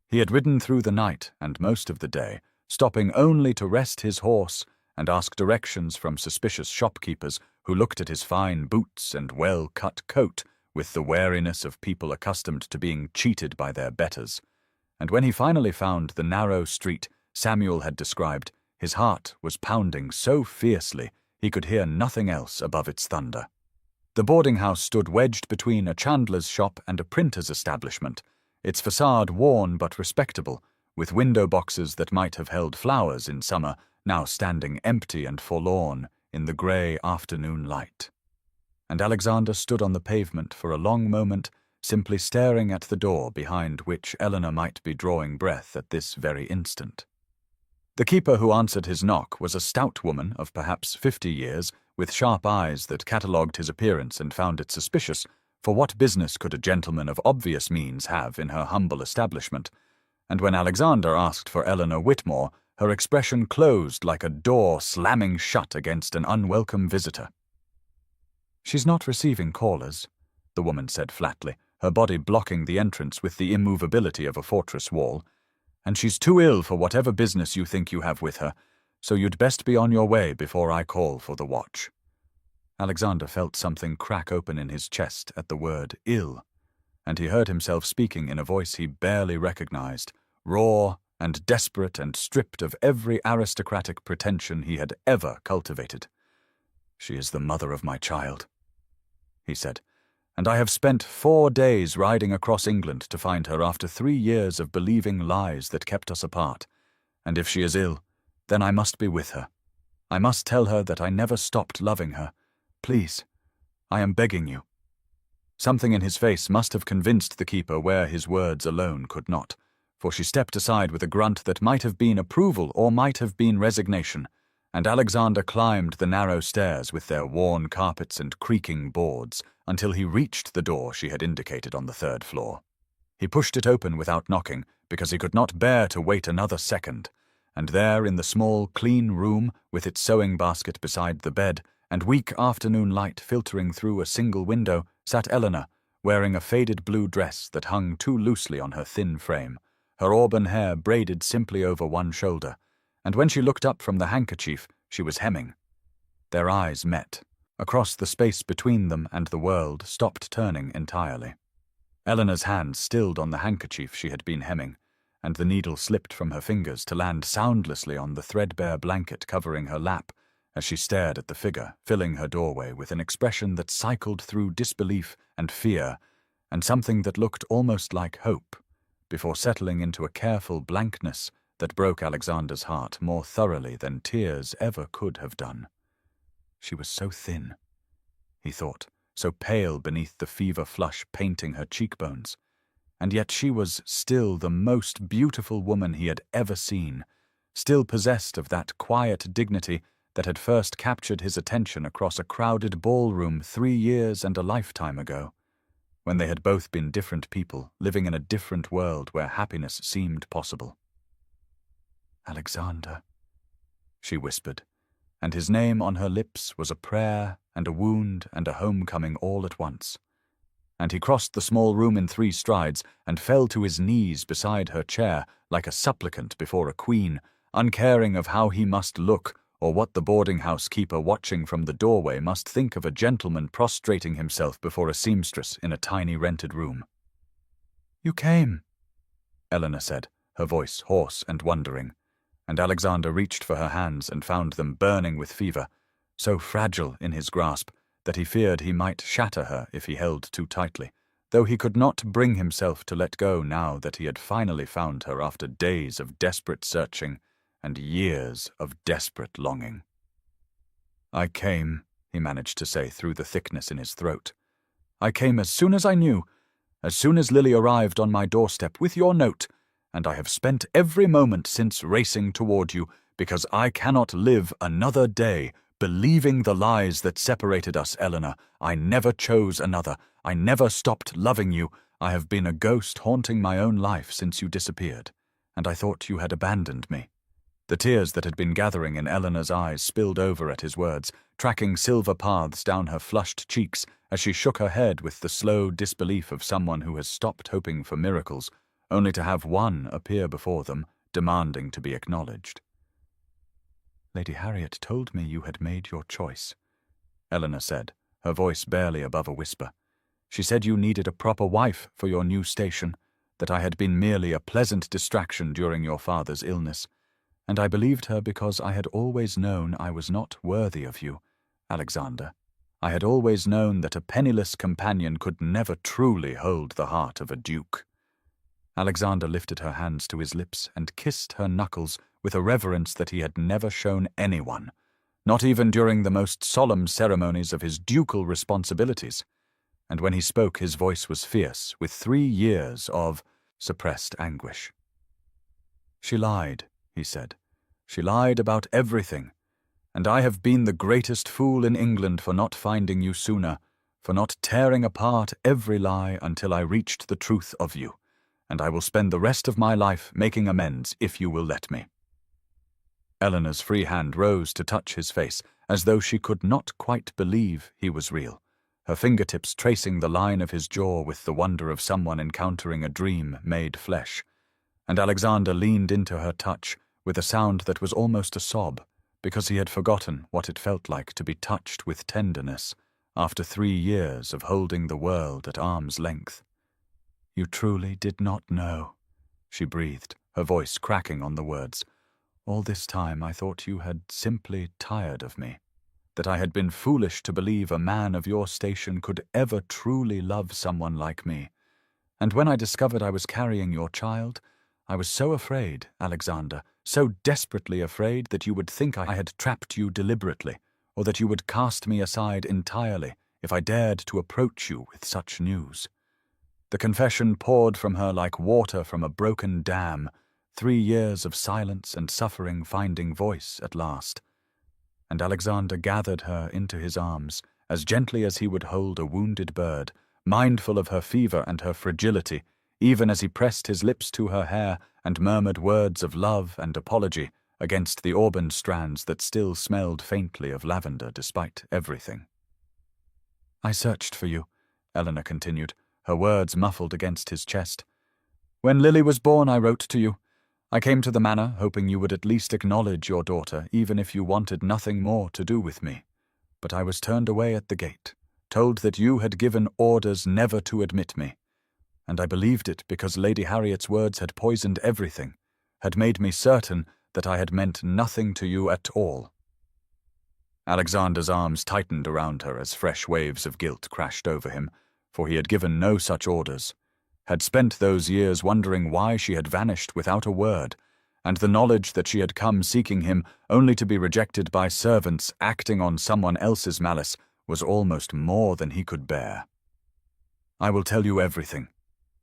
He had ridden through the night and most of the day, stopping only to rest his horse and ask directions from suspicious shopkeepers who looked at his fine boots and well-cut coat with the wariness of people accustomed to being cheated by their betters. And when he finally found the narrow street Samuel had described, his heart was pounding so fiercely he could hear nothing else above its thunder. The boarding-house stood wedged between a chandler's shop and a printer's establishment, its facade worn but respectable, with window boxes that might have held flowers in summer now standing empty and forlorn in the grey afternoon light. And Alexander stood on the pavement for a long moment, simply staring at the door behind which Eleanor might be drawing breath at this very instant. The keeper who answered his knock was a stout woman of perhaps 50 years, with sharp eyes that catalogued his appearance and found it suspicious, for what business could a gentleman of obvious means have in her humble establishment? And when Alexander asked for Eleanor Whitmore, her expression closed like a door slamming shut against an unwelcome visitor. "She's not receiving callers," the woman said flatly, her body blocking the entrance with the immovability of a fortress wall. "And she's too ill for whatever business you think you have with her, so you'd best be on your way before I call for the watch." Alexander felt something crack open in his chest at the word ill, and he heard himself speaking in a voice he barely recognized, raw and desperate and stripped of every aristocratic pretension he had ever cultivated. "She is the mother of my child," he said, "and I have spent 4 days riding across England to find her after 3 years of believing lies that kept us apart. And if she is ill, then I must be with her. I must tell her that I never stopped loving her. Please, I am begging you." Something in his face must have convinced the keeper where his words alone could not, for she stepped aside with a grunt that might have been approval or might have been resignation, and Alexander climbed the narrow stairs with their worn carpets and creaking boards until he reached the door she had indicated on the 3rd floor. He pushed it open without knocking because he could not bear to wait another second, and there in the small, clean room with its sewing basket beside the bed and weak afternoon light filtering through a single window sat Eleanor, wearing a faded blue dress that hung too loosely on her thin frame, her auburn hair braided simply over one shoulder, and when she looked up from the handkerchief, she was hemming. Their eyes met. Across the space between them and the world stopped turning entirely. Eleanor's hand stilled on the handkerchief she had been hemming, and the needle slipped from her fingers to land soundlessly on the threadbare blanket covering her lap as she stared at the figure filling her doorway with an expression that cycled through disbelief and fear and something that looked almost like hope, before settling into a careful blankness that broke Alexander's heart more thoroughly than tears ever could have done. She was so thin, he thought, so pale beneath the fever flush painting her cheekbones, and yet she was still the most beautiful woman he had ever seen, still possessed of that quiet dignity that had first captured his attention across a crowded ballroom 3 years and a lifetime ago, when they had both been different people living in a different world where happiness seemed possible. "Alexander," she whispered, and his name on her lips was a prayer and a wound and a homecoming all at once. And he crossed the small room in 3 strides and fell to his knees beside her chair like a supplicant before a queen, uncaring of how he must look or what the boarding-house keeper watching from the doorway must think of a gentleman prostrating himself before a seamstress in a tiny rented room. "You came," Eleanor said, her voice hoarse and wondering, and Alexander reached for her hands and found them burning with fever, so fragile in his grasp that he feared he might shatter her if he held too tightly, though he could not bring himself to let go now that he had finally found her after days of desperate searching and years of desperate longing. "I came," he managed to say through the thickness in his throat. "I came as soon as I knew, as soon as Lily arrived on my doorstep with your note, and I have spent every moment since racing toward you, because I cannot live another day believing the lies that separated us, Eleanor. I never chose another. I never stopped loving you. I have been a ghost haunting my own life since you disappeared, and I thought you had abandoned me." The tears that had been gathering in Eleanor's eyes spilled over at his words, tracking silver paths down her flushed cheeks as she shook her head with the slow disbelief of someone who has stopped hoping for miracles, only to have one appear before them, demanding to be acknowledged. "Lady Harriet told me you had made your choice," Eleanor said, her voice barely above a whisper. "She said you needed a proper wife for your new station, that I had been merely a pleasant distraction during your father's illness. And I believed her because I had always known I was not worthy of you, Alexander. I had always known that a penniless companion could never truly hold the heart of a duke." Alexander lifted her hands to his lips and kissed her knuckles with a reverence that he had never shown anyone, not even during the most solemn ceremonies of his ducal responsibilities. And when he spoke, his voice was fierce, with 3 years of suppressed anguish. "She lied," he said. "She lied about everything, and I have been the greatest fool in England for not finding you sooner, for not tearing apart every lie until I reached the truth of you, and I will spend the rest of my life making amends if you will let me." Eleanor's free hand rose to touch his face, as though she could not quite believe he was real, her fingertips tracing the line of his jaw with the wonder of someone encountering a dream made flesh. And Alexander leaned into her touch with a sound that was almost a sob, because he had forgotten what it felt like to be touched with tenderness after 3 years of holding the world at arm's length. "You truly did not know," she breathed, her voice cracking on the words. "All this time I thought you had simply tired of me, that I had been foolish to believe a man of your station could ever truly love someone like me. And when I discovered I was carrying your child, I was so afraid, Alexander, so desperately afraid that you would think I had trapped you deliberately, or that you would cast me aside entirely if I dared to approach you with such news." The confession poured from her like water from a broken dam, 3 years of silence and suffering finding voice at last. And Alexander gathered her into his arms, as gently as he would hold a wounded bird, mindful of her fever and her fragility, even as he pressed his lips to her hair and murmured words of love and apology against the auburn strands that still smelled faintly of lavender despite everything. "I searched for you," Eleanor continued, her words muffled against his chest. "When Lily was born, I wrote to you. I came to the manor, hoping you would at least acknowledge your daughter, even if you wanted nothing more to do with me. But I was turned away at the gate, told that you had given orders never to admit me. And I believed it because Lady Harriet's words had poisoned everything, had made me certain that I had meant nothing to you at all." Alexander's arms tightened around her as fresh waves of guilt crashed over him, for he had given no such orders, had spent those years wondering why she had vanished without a word, and the knowledge that she had come seeking him only to be rejected by servants acting on someone else's malice was almost more than he could bear. "I will tell you everything,"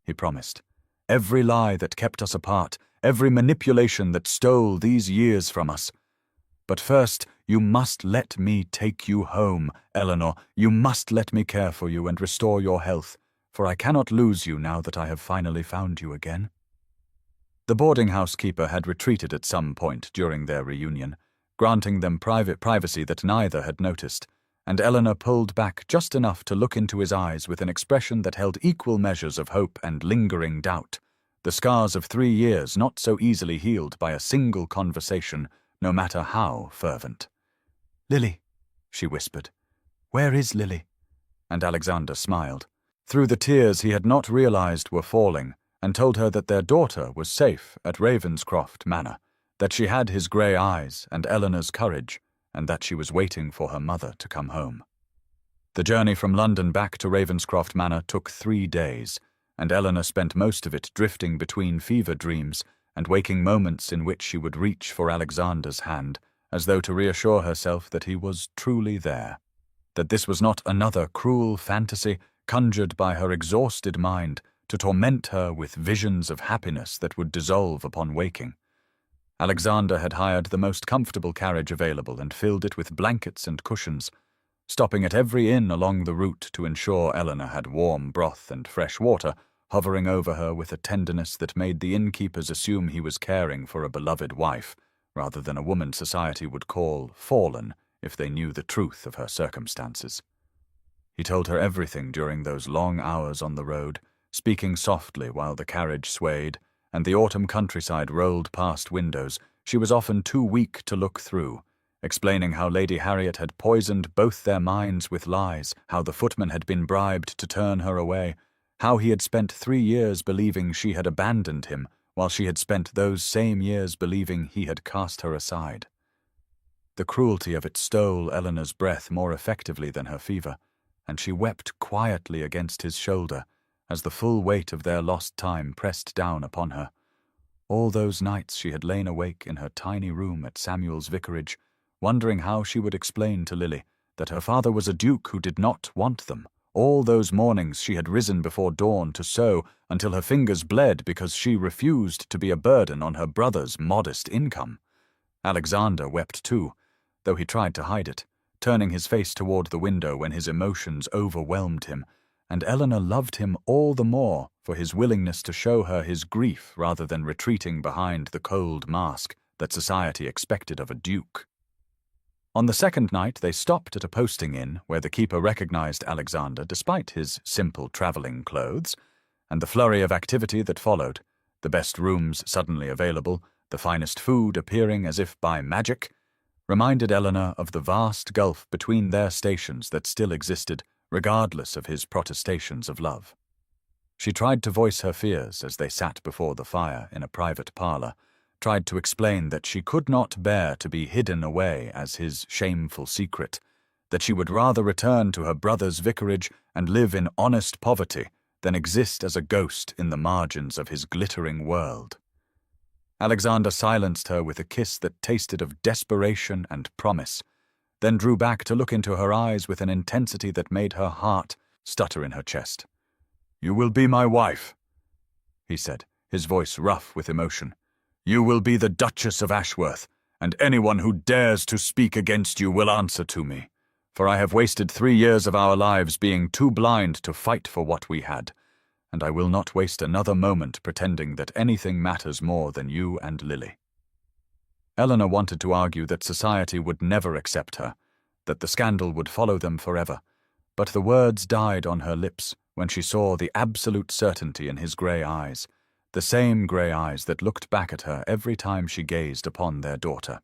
he promised. "Every lie that kept us apart, every manipulation that stole these years from us. But first, you must let me take you home, Eleanor. You must let me care for you and restore your health, for I cannot lose you now that I have finally found you again." The boarding-house keeper had retreated at some point during their reunion, granting them private privacy that neither had noticed, and Eleanor pulled back just enough to look into his eyes with an expression that held equal measures of hope and lingering doubt, the scars of 3 years not so easily healed by a single conversation, no matter how fervent. "Lily," she whispered. "Where is Lily?" And Alexander smiled. Through the tears he had not realized were falling, and told her that their daughter was safe at Ravenscroft Manor, that she had his grey eyes and Eleanor's courage, and that she was waiting for her mother to come home. The journey from London back to Ravenscroft Manor took 3 days, and Eleanor spent most of it drifting between fever dreams and waking moments in which she would reach for Alexander's hand, as though to reassure herself that he was truly there. that this was not another cruel fantasy conjured by her exhausted mind to torment her with visions of happiness that would dissolve upon waking. Alexander had hired the most comfortable carriage available and filled it with blankets and cushions, stopping at every inn along the route to ensure Eleanor had warm broth and fresh water hovering over her with a tenderness that made the innkeepers assume he was caring for a beloved wife, rather than a woman society would call fallen if they knew the truth of her circumstances. He told her everything during those long hours on the road, speaking softly while the carriage swayed, and the autumn countryside rolled past windows she was often too weak to look through, explaining how Lady Harriet had poisoned both their minds with lies, how the footman had been bribed to turn her away, how he had spent 3 years believing she had abandoned him, while she had spent those same years believing he had cast her aside. The cruelty of it stole Eleanor's breath more effectively than her fever, and she wept quietly against his shoulder as the full weight of their lost time pressed down upon her. All those nights she had lain awake in her tiny room at Samuel's vicarage, wondering how she would explain to Lily that her father was a duke who did not want them. All those mornings she had risen before dawn to sew until her fingers bled because she refused to be a burden on her brother's modest income. Alexander wept too, though he tried to hide it, turning his face toward the window when his emotions overwhelmed him, and Eleanor loved him all the more for his willingness to show her his grief rather than retreating behind the cold mask that society expected of a duke. On the second night they stopped at a posting inn where the keeper recognized Alexander despite his simple traveling clothes, and the flurry of activity that followed, the best rooms suddenly available, the finest food appearing as if by magic, reminded Eleanor of the vast gulf between their stations that still existed, regardless of his protestations of love. She tried to voice her fears as they sat before the fire in a private parlour, tried to explain that she could not bear to be hidden away as his shameful secret, that she would rather return to her brother's vicarage and live in honest poverty than exist as a ghost in the margins of his glittering world. Alexander silenced her with a kiss that tasted of desperation and promise, then drew back to look into her eyes with an intensity that made her heart stutter in her chest. "You will be my wife," he said, his voice rough with emotion. "You will be the Duchess of Ashworth, and anyone who dares to speak against you will answer to me, for I have wasted 3 years of our lives being too blind to fight for what we had, and I will not waste another moment pretending that anything matters more than you and Lily." Eleanor wanted to argue that society would never accept her, that the scandal would follow them forever, but the words died on her lips when she saw the absolute certainty in his grey eyes, the same grey eyes that looked back at her every time she gazed upon their daughter.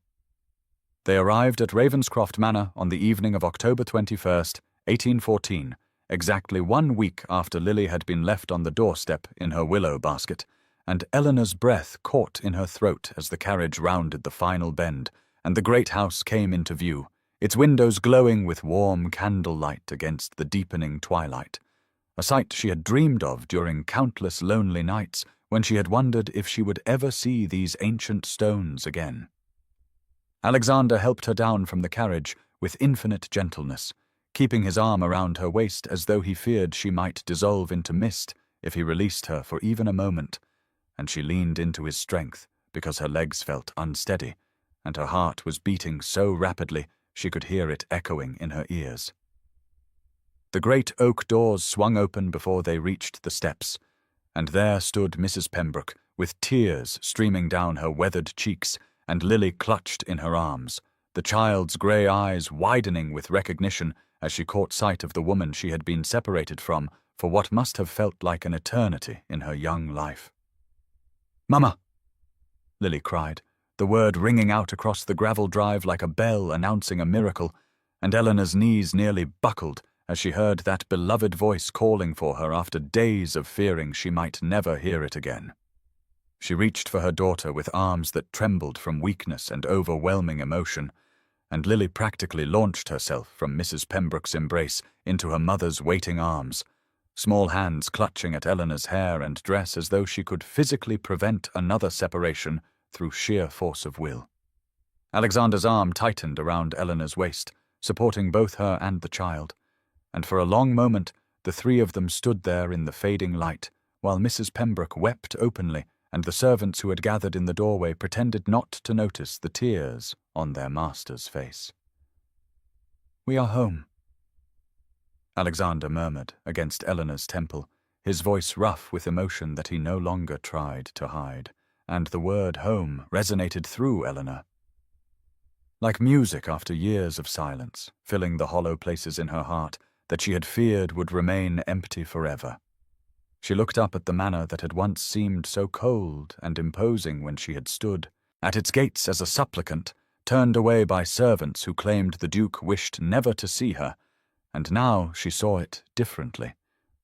They arrived at Ravenscroft Manor on the evening of October 21st, 1814, exactly 1 week after Lily had been left on the doorstep in her willow basket, and Eleanor's breath caught in her throat as the carriage rounded the final bend, and the great house came into view, its windows glowing with warm candlelight against the deepening twilight, a sight she had dreamed of during countless lonely nights when she had wondered if she would ever see these ancient stones again. Alexander helped her down from the carriage with infinite gentleness, keeping his arm around her waist as though he feared she might dissolve into mist if he released her for even a moment, and she leaned into his strength because her legs felt unsteady, and her heart was beating so rapidly she could hear it echoing in her ears. The great oak doors swung open before they reached the steps, and there stood Mrs. Pembroke, with tears streaming down her weathered cheeks, and Lily clutched in her arms, the child's grey eyes widening with recognition as she caught sight of the woman she had been separated from for what must have felt like an eternity in her young life. "Mama!" Lily cried, the word ringing out across the gravel drive like a bell announcing a miracle, and Eleanor's knees nearly buckled as she heard that beloved voice calling for her after days of fearing she might never hear it again. She reached for her daughter with arms that trembled from weakness and overwhelming emotion, and Lily practically launched herself from Mrs. Pembroke's embrace into her mother's waiting arms, small hands clutching at Eleanor's hair and dress as though she could physically prevent another separation through sheer force of will. Alexander's arm tightened around Eleanor's waist, supporting both her and the child, and for a long moment the three of them stood there in the fading light, while Mrs. Pembroke wept openly, and the servants who had gathered in the doorway pretended not to notice the tears on their master's face. "We are home," Alexander murmured against Eleanor's temple, his voice rough with emotion that he no longer tried to hide, and the word home resonated through Eleanor, like music after years of silence, filling the hollow places in her heart that she had feared would remain empty forever. She looked up at the manor that had once seemed so cold and imposing when she had stood at its gates as a supplicant, turned away by servants who claimed the Duke wished never to see her, and now she saw it differently,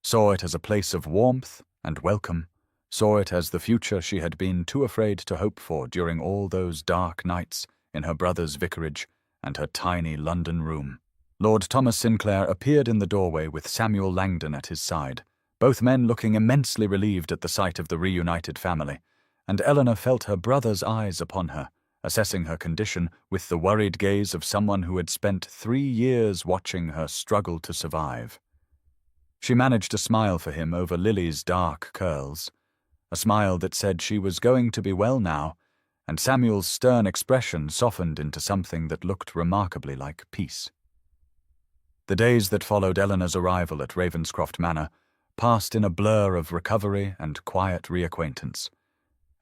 saw it as a place of warmth and welcome, saw it as the future she had been too afraid to hope for during all those dark nights in her brother's vicarage and her tiny London room. Lord Thomas Sinclair appeared in the doorway with Samuel Langdon at his side, both men looking immensely relieved at the sight of the reunited family, and Eleanor felt her brother's eyes upon her, assessing her condition with the worried gaze of someone who had spent 3 years watching her struggle to survive. She managed to smile for him over Lily's dark curls, a smile that said she was going to be well now, and Samuel's stern expression softened into something that looked remarkably like peace. The days that followed Eleanor's arrival at Ravenscroft Manor passed in a blur of recovery and quiet reacquaintance,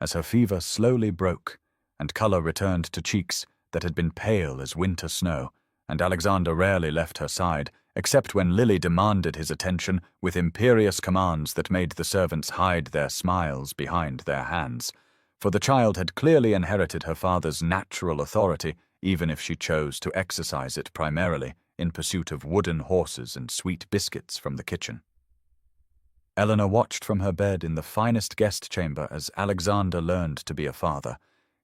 as her fever slowly broke and colour returned to cheeks that had been pale as winter snow, and Alexander rarely left her side, except when Lily demanded his attention with imperious commands that made the servants hide their smiles behind their hands, for the child had clearly inherited her father's natural authority, even if she chose to exercise it primarily in pursuit of wooden horses and sweet biscuits from the kitchen. Eleanor watched from her bed in the finest guest chamber as Alexander learned to be a father,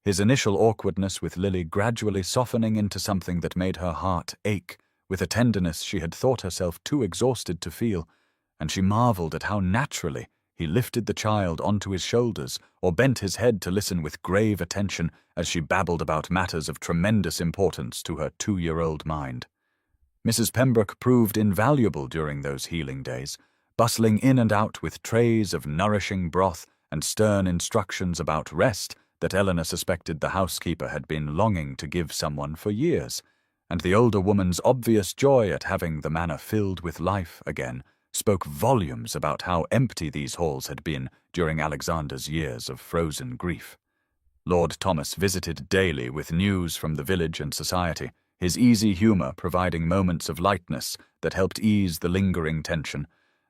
his initial awkwardness with Lily gradually softening into something that made her heart ache with a tenderness she had thought herself too exhausted to feel, and she marveled at how naturally he lifted the child onto his shoulders or bent his head to listen with grave attention as she babbled about matters of tremendous importance to her 2-year-old mind. Mrs. Pembroke proved invaluable during those healing days, bustling in and out with trays of nourishing broth and stern instructions about rest that Eleanor suspected the housekeeper had been longing to give someone for years, and the older woman's obvious joy at having the manor filled with life again spoke volumes about how empty these halls had been during Alexander's years of frozen grief. Lord Thomas visited daily with news from the village and society, his easy humour providing moments of lightness that helped ease the lingering tension,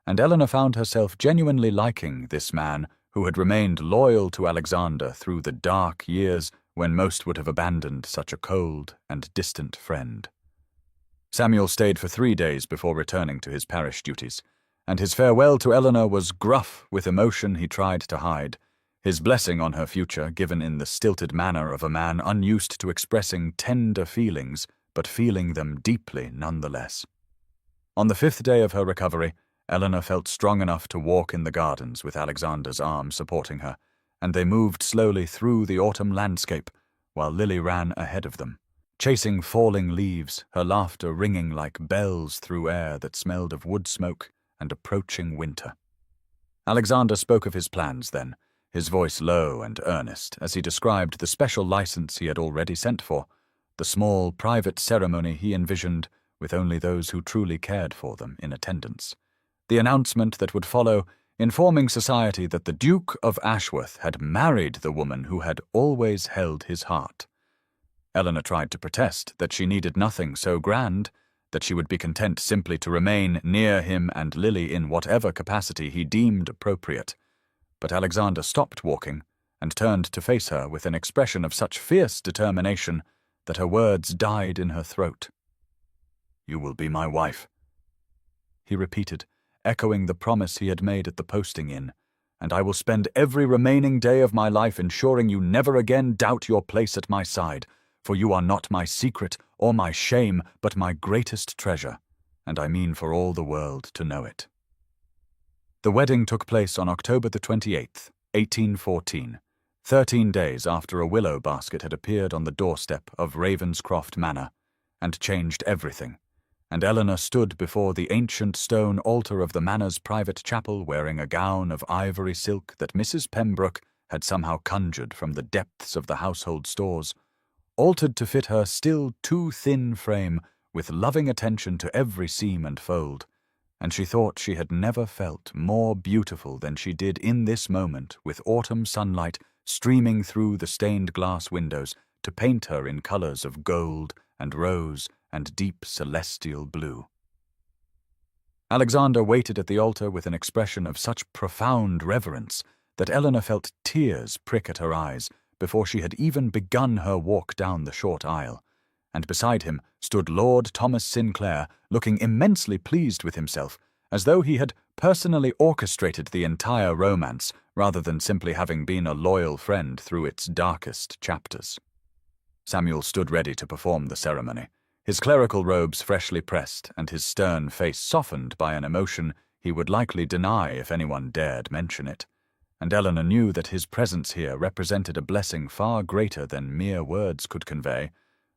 and Eleanor found herself genuinely liking this man who had remained loyal to Alexander through the dark years when most would have abandoned such a cold and distant friend. Samuel stayed for 3 days before returning to his parish duties, and his farewell to Eleanor was gruff with emotion he tried to hide, his blessing on her future given in the stilted manner of a man unused to expressing tender feelings, but feeling them deeply nonetheless. On the 5th day of her recovery, Eleanor felt strong enough to walk in the gardens with Alexander's arm supporting her, and they moved slowly through the autumn landscape, while Lily ran ahead of them, chasing falling leaves, her laughter ringing like bells through air that smelled of wood smoke and approaching winter. Alexander spoke of his plans then, his voice low and earnest, as he described the special license he had already sent for, the small private ceremony he envisioned with only those who truly cared for them in attendance, the announcement that would follow, informing society that the Duke of Ashworth had married the woman who had always held his heart. Eleanor tried to protest that she needed nothing so grand, that she would be content simply to remain near him and Lily in whatever capacity he deemed appropriate. But Alexander stopped walking and turned to face her with an expression of such fierce determination that her words died in her throat. "You will be my wife," he repeated, echoing the promise he had made at the posting inn, "and I will spend every remaining day of my life ensuring you never again doubt your place at my side, for you are not my secret or my shame, but my greatest treasure, and I mean for all the world to know it." The wedding took place on October the 28th, 1814, 13 days after a willow basket had appeared on the doorstep of Ravenscroft Manor, and changed everything, and Eleanor stood before the ancient stone altar of the manor's private chapel wearing a gown of ivory silk that Mrs. Pembroke had somehow conjured from the depths of the household stores, altered to fit her still too thin frame with loving attention to every seam and fold, and she thought she had never felt more beautiful than she did in this moment, with autumn sunlight streaming through the stained glass windows to paint her in colors of gold and rose and deep celestial blue. Alexander waited at the altar with an expression of such profound reverence that Eleanor felt tears prick at her eyes before she had even begun her walk down the short aisle, and beside him stood Lord Thomas Sinclair, looking immensely pleased with himself, as though he had personally orchestrated the entire romance rather than simply having been a loyal friend through its darkest chapters. Samuel stood ready to perform the ceremony, his clerical robes freshly pressed and his stern face softened by an emotion he would likely deny if anyone dared mention it, and Eleanor knew that his presence here represented a blessing far greater than mere words could convey,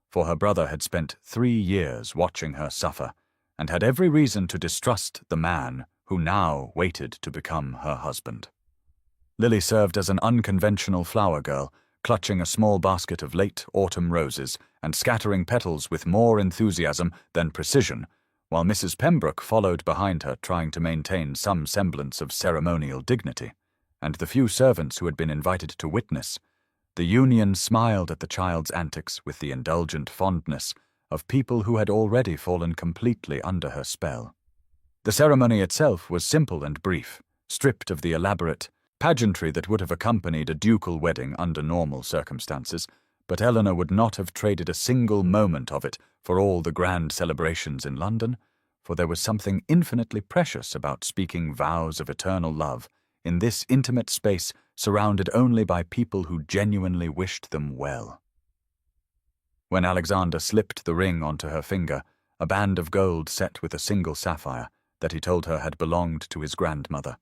for her brother had spent 3 years watching her suffer, and had every reason to distrust the man who now waited to become her husband. Lily served as an unconventional flower girl, clutching a small basket of late autumn roses and scattering petals with more enthusiasm than precision, while Mrs. Pembroke followed behind her, trying to maintain some semblance of ceremonial dignity, and the few servants who had been invited to witness the union smiled at the child's antics with the indulgent fondness of people who had already fallen completely under her spell. The ceremony itself was simple and brief, stripped of the elaborate pageantry that would have accompanied a ducal wedding under normal circumstances, but Eleanor would not have traded a single moment of it for all the grand celebrations in London, for there was something infinitely precious about speaking vows of eternal love in this intimate space surrounded only by people who genuinely wished them well. When Alexander slipped the ring onto her finger, a band of gold set with a single sapphire that he told her had belonged to his grandmother,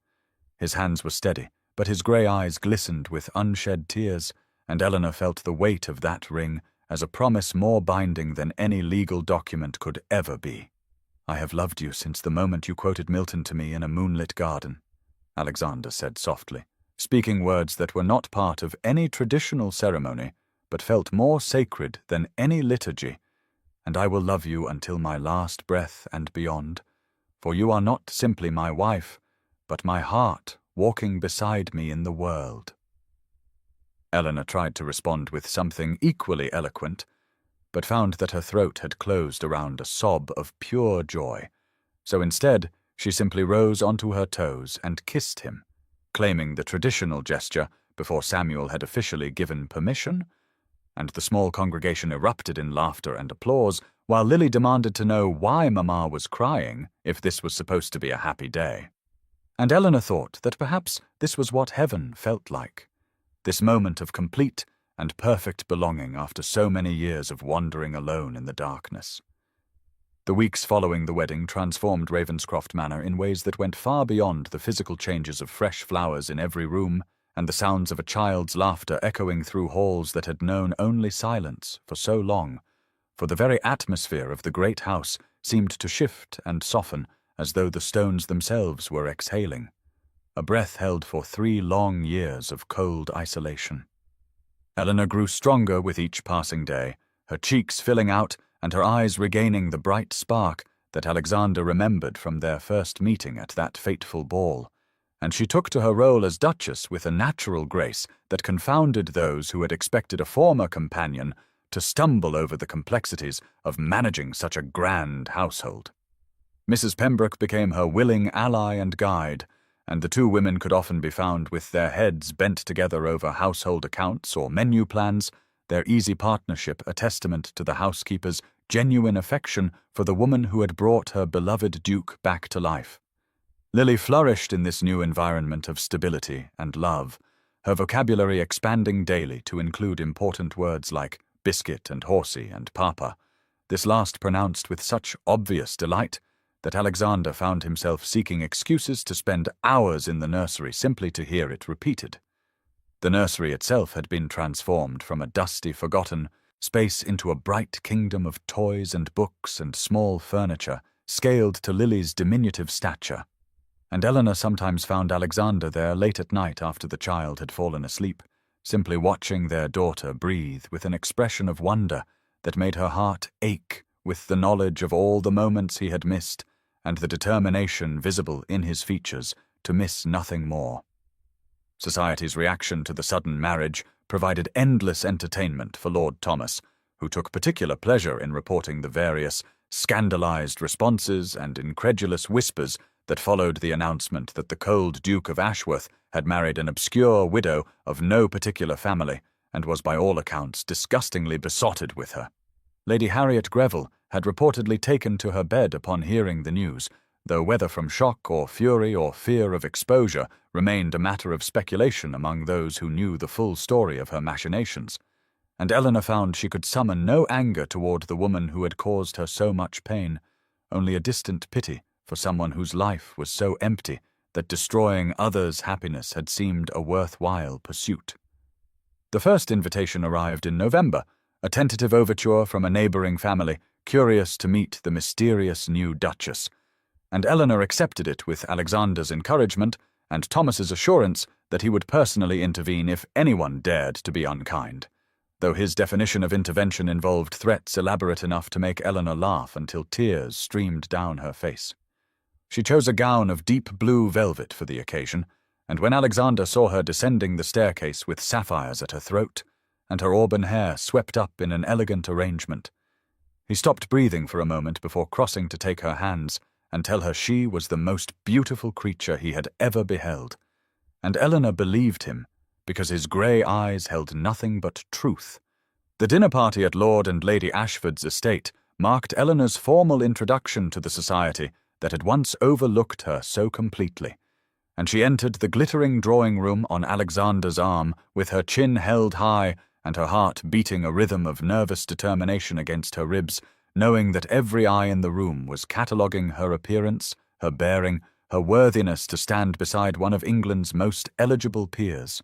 his hands were steady, but his grey eyes glistened with unshed tears, and Eleanor felt the weight of that ring as a promise more binding than any legal document could ever be. "I have loved you since the moment you quoted Milton to me in a moonlit garden," Alexander said softly, speaking words that were not part of any traditional ceremony, but felt more sacred than any liturgy, "and I will love you until my last breath and beyond, for you are not simply my wife, but my heart walking beside me in the world." Eleanor tried to respond with something equally eloquent, but found that her throat had closed around a sob of pure joy, so instead she simply rose onto her toes and kissed him, claiming the traditional gesture before Samuel had officially given permission, and the small congregation erupted in laughter and applause, while Lily demanded to know why Mamma was crying if this was supposed to be a happy day. And Eleanor thought that perhaps this was what heaven felt like, this moment of complete and perfect belonging after so many years of wandering alone in the darkness. The weeks following the wedding transformed Ravenscroft Manor in ways that went far beyond the physical changes of fresh flowers in every room and the sounds of a child's laughter echoing through halls that had known only silence for so long, for the very atmosphere of the great house seemed to shift and soften as though the stones themselves were exhaling, a breath held for 3 long years of cold isolation. Eleanor grew stronger with each passing day, her cheeks filling out and her eyes regaining the bright spark that Alexander remembered from their first meeting at that fateful ball, and she took to her role as Duchess with a natural grace that confounded those who had expected a former companion to stumble over the complexities of managing such a grand household. Mrs. Pembroke became her willing ally and guide, and the 2 women could often be found with their heads bent together over household accounts or menu plans, their easy partnership a testament to the housekeeper's genuine affection for the woman who had brought her beloved Duke back to life. Lily flourished in this new environment of stability and love, her vocabulary expanding daily to include important words like biscuit and horsey and papa, this last pronounced with such obvious delight that Alexander found himself seeking excuses to spend hours in the nursery simply to hear it repeated. The nursery itself had been transformed from a dusty, forgotten, space into a bright kingdom of toys and books and small furniture, scaled to Lily's diminutive stature. And Eleanor sometimes found Alexander there late at night after the child had fallen asleep, simply watching their daughter breathe with an expression of wonder that made her heart ache with the knowledge of all the moments he had missed and the determination visible in his features to miss nothing more. Society's reaction to the sudden marriage provided endless entertainment for Lord Thomas, who took particular pleasure in reporting the various scandalized responses and incredulous whispers that followed the announcement that the cold Duke of Ashworth had married an obscure widow of no particular family and was by all accounts disgustingly besotted with her. Lady Harriet Greville had reportedly taken to her bed upon hearing the news, though whether from shock or fury or fear of exposure remained a matter of speculation among those who knew the full story of her machinations, and Eleanor found she could summon no anger toward the woman who had caused her so much pain, only a distant pity for someone whose life was so empty that destroying others' happiness had seemed a worthwhile pursuit. The first invitation arrived in November, a tentative overture from a neighboring family, curious to meet the mysterious new Duchess, and Eleanor accepted it with Alexander's encouragement and Thomas's assurance that he would personally intervene if anyone dared to be unkind, though his definition of intervention involved threats elaborate enough to make Eleanor laugh until tears streamed down her face. She chose a gown of deep blue velvet for the occasion, and when Alexander saw her descending the staircase with sapphires at her throat, and her auburn hair swept up in an elegant arrangement, he stopped breathing for a moment before crossing to take her hands and tell her she was the most beautiful creature he had ever beheld, and Eleanor believed him, because his grey eyes held nothing but truth. The dinner party at Lord and Lady Ashford's estate marked Eleanor's formal introduction to the society that had once overlooked her so completely, and she entered the glittering drawing-room on Alexander's arm with her chin held high and her heart beating a rhythm of nervous determination against her ribs, knowing that every eye in the room was cataloguing her appearance, her bearing, her worthiness to stand beside one of England's most eligible peers.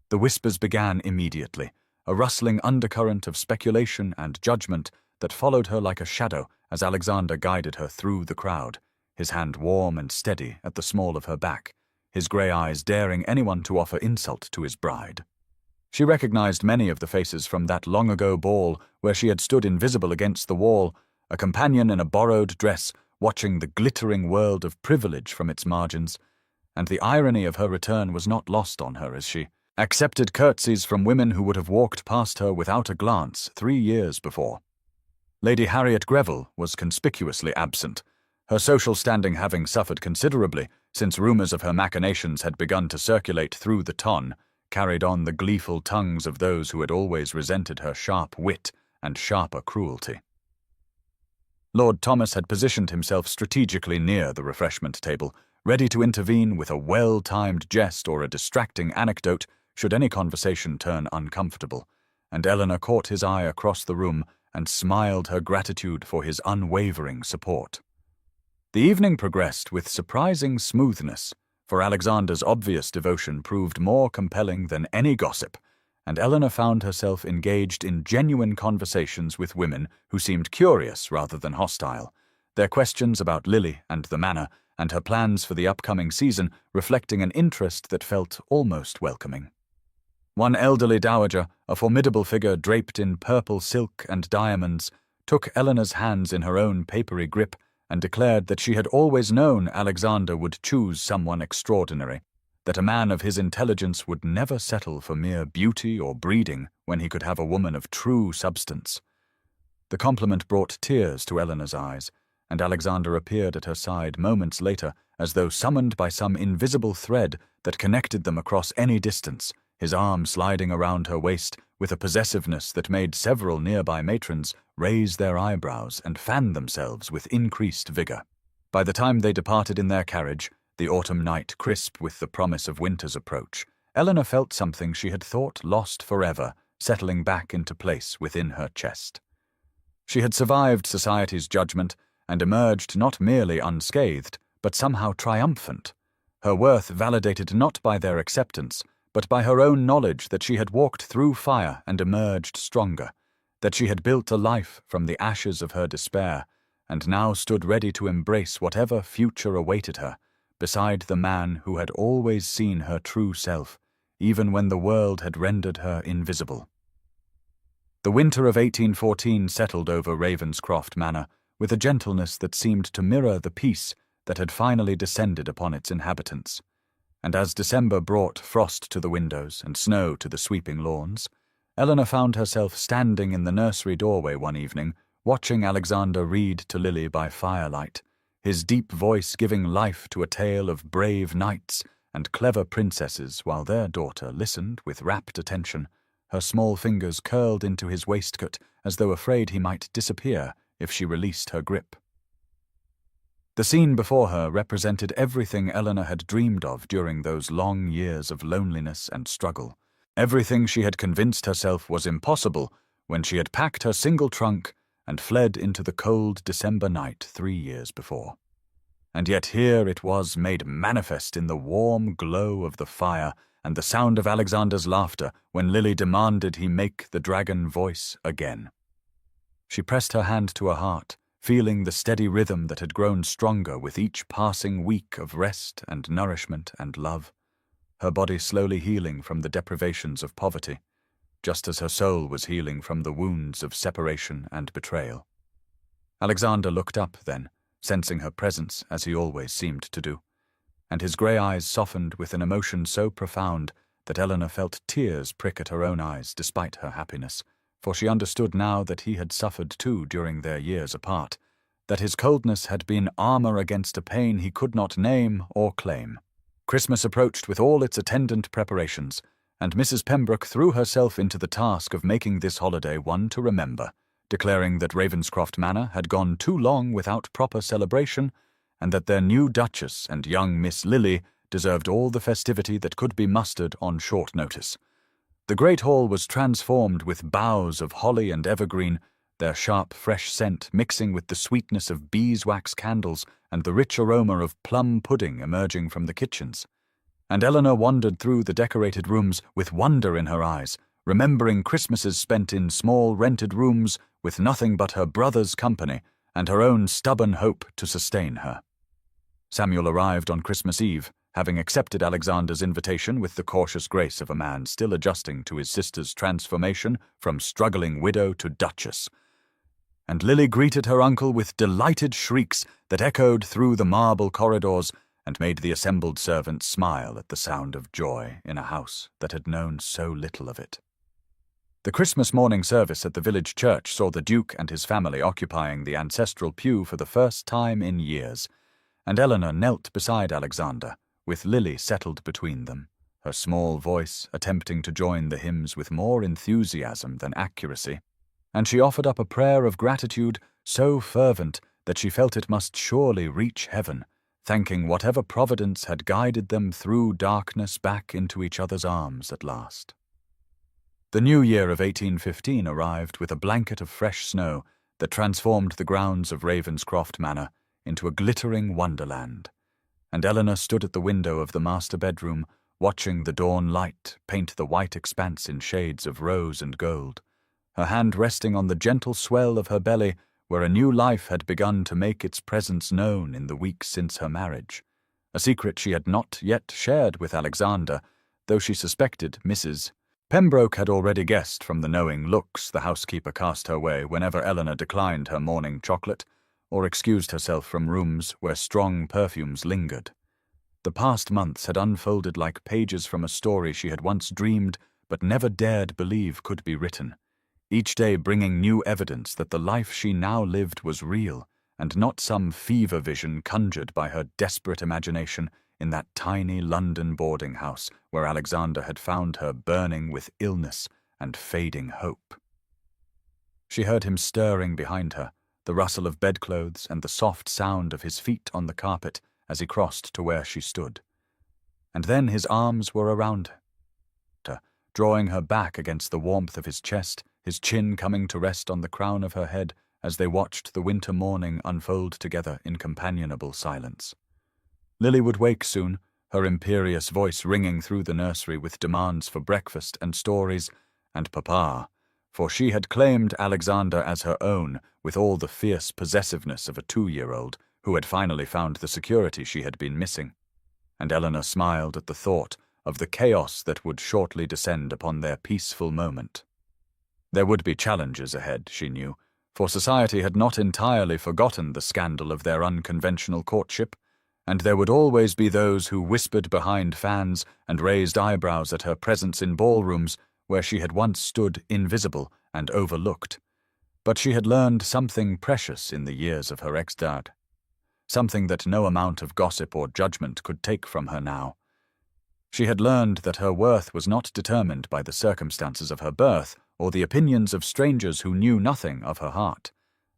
The whispers began immediately, a rustling undercurrent of speculation and judgment that followed her like a shadow as Alexander guided her through the crowd, his hand warm and steady at the small of her back, his grey eyes daring anyone to offer insult to his bride. She recognized many of the faces from that long-ago ball where she had stood invisible against the wall, a companion in a borrowed dress, watching the glittering world of privilege from its margins, and the irony of her return was not lost on her as she accepted curtsies from women who would have walked past her without a glance 3 years before. Lady Harriet Greville was conspicuously absent, her social standing having suffered considerably since rumours of her machinations had begun to circulate through the ton, carried on the gleeful tongues of those who had always resented her sharp wit and sharper cruelty. Lord Thomas had positioned himself strategically near the refreshment table, ready to intervene with a well-timed jest or a distracting anecdote should any conversation turn uncomfortable, and Eleanor caught his eye across the room and smiled her gratitude for his unwavering support. The evening progressed with surprising smoothness, for Alexander's obvious devotion proved more compelling than any gossip, and Eleanor found herself engaged in genuine conversations with women who seemed curious rather than hostile, their questions about Lily and the manor and her plans for the upcoming season reflecting an interest that felt almost welcoming. One elderly dowager, a formidable figure draped in purple silk and diamonds, took Eleanor's hands in her own papery grip and declared that she had always known Alexander would choose someone extraordinary, that a man of his intelligence would never settle for mere beauty or breeding when he could have a woman of true substance. The compliment brought tears to Eleanor's eyes, and Alexander appeared at her side moments later as though summoned by some invisible thread that connected them across any distance, his arm sliding around her waist with a possessiveness that made several nearby matrons raise their eyebrows and fan themselves with increased vigor. By the time they departed in their carriage, the autumn night crisp with the promise of winter's approach, Eleanor felt something she had thought lost forever settling back into place within her chest. She had survived society's judgment and emerged not merely unscathed, but somehow triumphant, her worth validated not by their acceptance, but by her own knowledge that she had walked through fire and emerged stronger, that she had built a life from the ashes of her despair, and now stood ready to embrace whatever future awaited her, beside the man who had always seen her true self, even when the world had rendered her invisible. The winter of 1814 settled over Ravenscroft Manor with a gentleness that seemed to mirror the peace that had finally descended upon its inhabitants. And as December brought frost to the windows and snow to the sweeping lawns, Eleanor found herself standing in the nursery doorway one evening, watching Alexander read to Lily by firelight, his deep voice giving life to a tale of brave knights and clever princesses while their daughter listened with rapt attention, her small fingers curled into his waistcoat as though afraid he might disappear if she released her grip. The scene before her represented everything Eleanor had dreamed of during those long years of loneliness and struggle, everything she had convinced herself was impossible when she had packed her single trunk and fled into the cold December night 3 years before. And yet here it was made manifest in the warm glow of the fire and the sound of Alexander's laughter when Lily demanded he make the dragon voice again. She pressed her hand to her heart, feeling the steady rhythm that had grown stronger with each passing week of rest and nourishment and love, her body slowly healing from the deprivations of poverty, just as her soul was healing from the wounds of separation and betrayal. Alexander looked up then, sensing her presence as he always seemed to do, and his grey eyes softened with an emotion so profound that Eleanor felt tears prick at her own eyes despite her happiness, for she understood now that he had suffered too during their years apart, that his coldness had been armor against a pain he could not name or claim. Christmas approached with all its attendant preparations, and Mrs. Pembroke threw herself into the task of making this holiday one to remember, declaring that Ravenscroft Manor had gone too long without proper celebration, and that their new Duchess and young Miss Lily deserved all the festivity that could be mustered on short notice. The great hall was transformed with boughs of holly and evergreen, their sharp, fresh scent mixing with the sweetness of beeswax candles and the rich aroma of plum pudding emerging from the kitchens. And Eleanor wandered through the decorated rooms with wonder in her eyes, remembering Christmases spent in small rented rooms with nothing but her brother's company and her own stubborn hope to sustain her. Samuel arrived on Christmas Eve, having accepted Alexander's invitation with the cautious grace of a man still adjusting to his sister's transformation from struggling widow to duchess. And Lily greeted her uncle with delighted shrieks that echoed through the marble corridors and made the assembled servants smile at the sound of joy in a house that had known so little of it. The Christmas morning service at the village church saw the Duke and his family occupying the ancestral pew for the first time in years, and Eleanor knelt beside Alexander, with Lily settled between them, her small voice attempting to join the hymns with more enthusiasm than accuracy, and she offered up a prayer of gratitude so fervent that she felt it must surely reach heaven, thanking whatever providence had guided them through darkness back into each other's arms at last. The new year of 1815 arrived with a blanket of fresh snow that transformed the grounds of Ravenscroft Manor into a glittering wonderland, and Eleanor stood at the window of the master bedroom, watching the dawn light paint the white expanse in shades of rose and gold, her hand resting on the gentle swell of her belly where a new life had begun to make its presence known in the weeks since her marriage, a secret she had not yet shared with Alexander, though she suspected Mrs. Pembroke had already guessed from the knowing looks the housekeeper cast her way whenever Eleanor declined her morning chocolate or excused herself from rooms where strong perfumes lingered. The past months had unfolded like pages from a story she had once dreamed but never dared believe could be written, each day bringing new evidence that the life she now lived was real and not some fever vision conjured by her desperate imagination in that tiny London boarding house where Alexander had found her burning with illness and fading hope. She heard him stirring behind her, the rustle of bedclothes and the soft sound of his feet on the carpet as he crossed to where she stood. And then his arms were around her, drawing her back against the warmth of his chest, his chin coming to rest on the crown of her head as they watched the winter morning unfold together in companionable silence. Lily would wake soon, her imperious voice ringing through the nursery with demands for breakfast and stories, and Papa, for she had claimed Alexander as her own with all the fierce possessiveness of a 2-year-old who had finally found the security she had been missing. And Eleanor smiled at the thought of the chaos that would shortly descend upon their peaceful moment. There would be challenges ahead, she knew, for society had not entirely forgotten the scandal of their unconventional courtship, and there would always be those who whispered behind fans and raised eyebrows at her presence in ballrooms where she had once stood invisible and overlooked. But she had learned something precious in the years of her ex-dad, something that no amount of gossip or judgment could take from her now. She had learned that her worth was not determined by the circumstances of her birth or the opinions of strangers who knew nothing of her heart,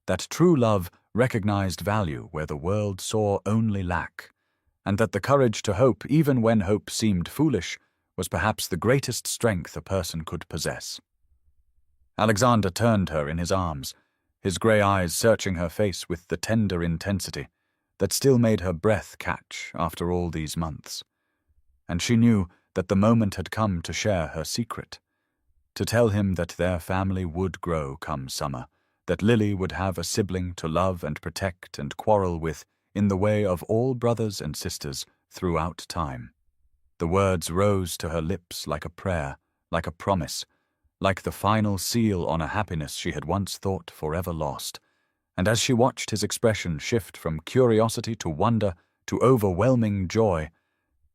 that true love recognized value where the world saw only lack, and that the courage to hope even when hope seemed foolish was perhaps the greatest strength a person could possess. Alexander turned her in his arms, his grey eyes searching her face with the tender intensity that still made her breath catch after all these months. And she knew that the moment had come to share her secret, to tell him that their family would grow come summer, that Lily would have a sibling to love and protect and quarrel with in the way of all brothers and sisters throughout time. The words rose to her lips like a prayer, like a promise, like the final seal on a happiness she had once thought forever lost. And as she watched his expression shift from curiosity to wonder to overwhelming joy,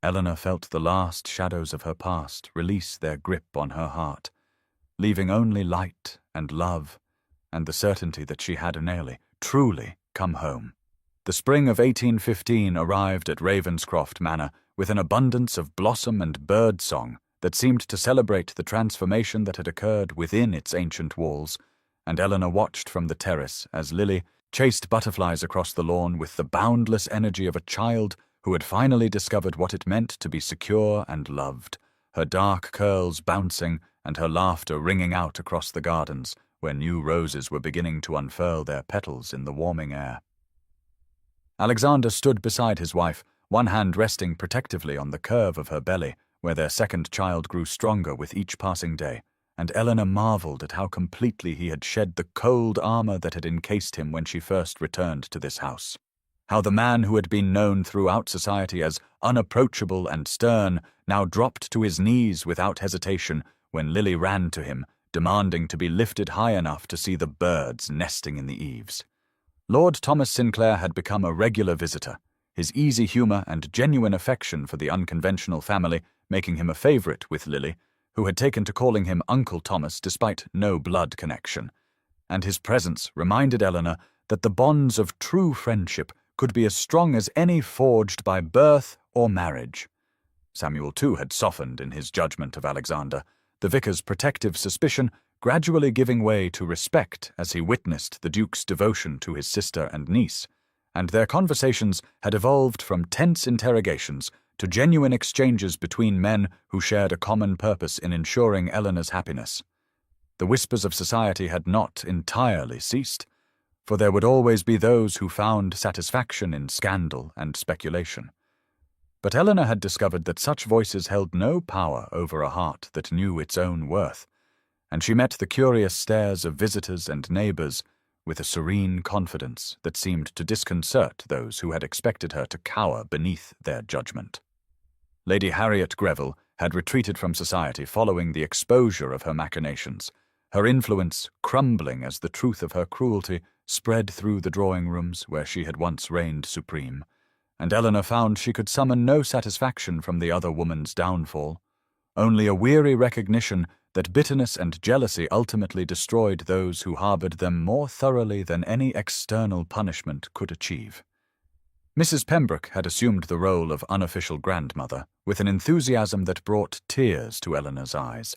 Eleanor felt the last shadows of her past release their grip on her heart, leaving only light and love and the certainty that she had nearly, truly come home. The spring of 1815 arrived at Ravenscroft Manor with an abundance of blossom and bird song that seemed to celebrate the transformation that had occurred within its ancient walls, and Eleanor watched from the terrace as Lily chased butterflies across the lawn with the boundless energy of a child who had finally discovered what it meant to be secure and loved, her dark curls bouncing and her laughter ringing out across the gardens where new roses were beginning to unfurl their petals in the warming air. Alexander stood beside his wife, one hand resting protectively on the curve of her belly, where their second child grew stronger with each passing day, and Eleanor marveled at how completely he had shed the cold armor that had encased him when she first returned to this house. How the man who had been known throughout society as unapproachable and stern now dropped to his knees without hesitation when Lily ran to him, demanding to be lifted high enough to see the birds nesting in the eaves. Lord Thomas Sinclair had become a regular visitor, his easy humor and genuine affection for the unconventional family making him a favorite with Lily, who had taken to calling him Uncle Thomas despite no blood connection, and his presence reminded Eleanor that the bonds of true friendship could be as strong as any forged by birth or marriage. Samuel, too, had softened in his judgment of Alexander, the vicar's protective suspicion gradually giving way to respect as he witnessed the Duke's devotion to his sister and niece, and their conversations had evolved from tense interrogations to genuine exchanges between men who shared a common purpose in ensuring Eleanor's happiness. The whispers of society had not entirely ceased, for there would always be those who found satisfaction in scandal and speculation. But Eleanor had discovered that such voices held no power over a heart that knew its own worth, and she met the curious stares of visitors and neighbors with a serene confidence that seemed to disconcert those who had expected her to cower beneath their judgment. Lady Harriet Greville had retreated from society following the exposure of her machinations, her influence crumbling as the truth of her cruelty spread through the drawing rooms where she had once reigned supreme, and Eleanor found she could summon no satisfaction from the other woman's downfall, only a weary recognition that bitterness and jealousy ultimately destroyed those who harbored them more thoroughly than any external punishment could achieve. Mrs. Pembroke had assumed the role of unofficial grandmother with an enthusiasm that brought tears to Eleanor's eyes,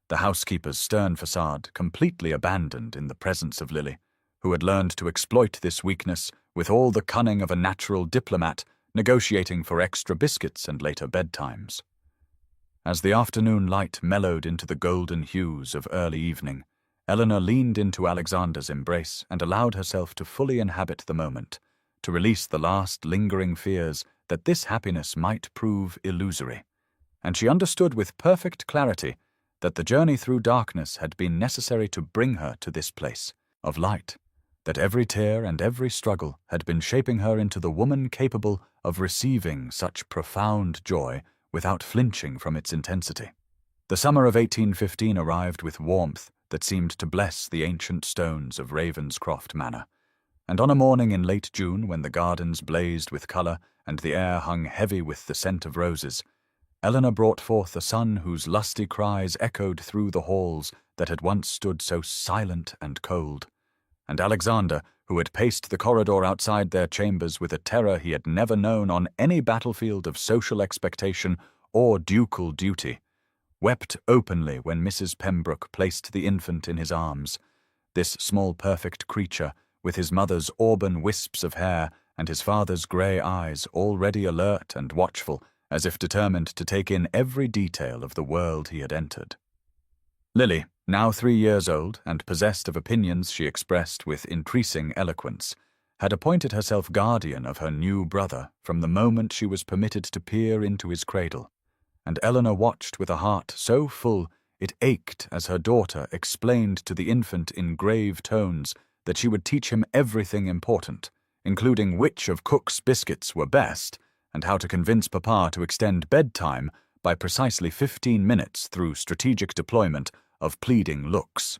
the housekeeper's stern facade completely abandoned in the presence of Lily, who had learned to exploit this weakness with all the cunning of a natural diplomat negotiating for extra biscuits and later bedtimes. As the afternoon light mellowed into the golden hues of early evening, Eleanor leaned into Alexander's embrace and allowed herself to fully inhabit the moment, to release the last lingering fears that this happiness might prove illusory. And she understood with perfect clarity that the journey through darkness had been necessary to bring her to this place of light, that every tear and every struggle had been shaping her into the woman capable of receiving such profound joy without flinching from its intensity. The summer of 1815 arrived with warmth that seemed to bless the ancient stones of Ravenscroft Manor, and on a morning in late June, when the gardens blazed with colour and the air hung heavy with the scent of roses, Eleanor brought forth a son whose lusty cries echoed through the halls that had once stood so silent and cold, and Alexander, who had paced the corridor outside their chambers with a terror he had never known on any battlefield of social expectation or ducal duty, wept openly when Mrs. Pembroke placed the infant in his arms. This small perfect creature, with his mother's auburn wisps of hair and his father's grey eyes already alert and watchful, as if determined to take in every detail of the world he had entered. Lily, now 3 years old and possessed of opinions she expressed with increasing eloquence, had appointed herself guardian of her new brother from the moment she was permitted to peer into his cradle, and Eleanor watched with a heart so full it ached as her daughter explained to the infant in grave tones that she would teach him everything important, including which of Cook's biscuits were best, and how to convince Papa to extend bedtime by precisely 15 minutes through strategic deployment of pleading looks.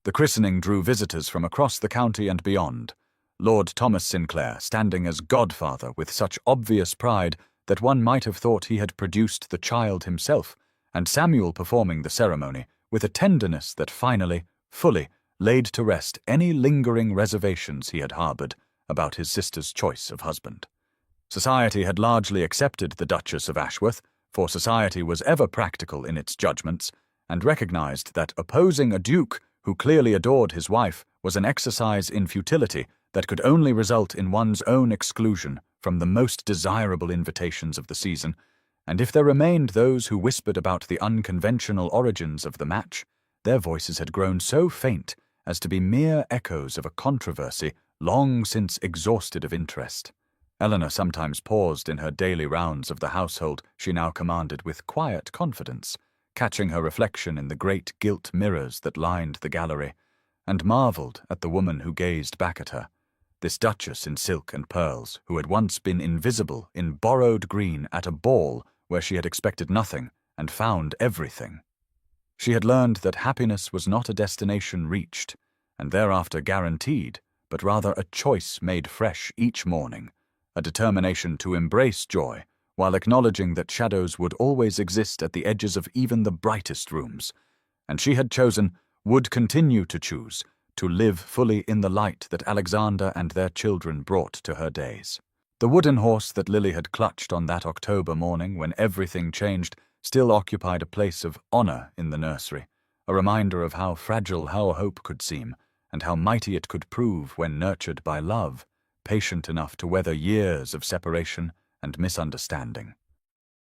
The christening drew visitors from across the county and beyond, Lord Thomas Sinclair standing as godfather with such obvious pride that one might have thought he had produced the child himself, and Samuel performing the ceremony with a tenderness that finally, fully, laid to rest any lingering reservations he had harboured about his sister's choice of husband. Society had largely accepted the Duchess of Ashworth, for society was ever practical in its judgments, and recognized that opposing a duke who clearly adored his wife was an exercise in futility that could only result in one's own exclusion from the most desirable invitations of the season, and if there remained those who whispered about the unconventional origins of the match, their voices had grown so faint as to be mere echoes of a controversy long since exhausted of interest. Eleanor sometimes paused in her daily rounds of the household she now commanded with quiet confidence, catching her reflection in the great gilt mirrors that lined the gallery, and marvelled at the woman who gazed back at her, this duchess in silk and pearls who had once been invisible in borrowed green at a ball where she had expected nothing and found everything. She had learned that happiness was not a destination reached and thereafter guaranteed, but rather a choice made fresh each morning, a determination to embrace joy, while acknowledging that shadows would always exist at the edges of even the brightest rooms, and she had chosen, would continue to choose, to live fully in the light that Alexander and their children brought to her days. The wooden horse that Lily had clutched on that October morning when everything changed still occupied a place of honour in the nursery, a reminder of how fragile her hope could seem, and how mighty it could prove when nurtured by love, patient enough to weather years of separation and misunderstanding.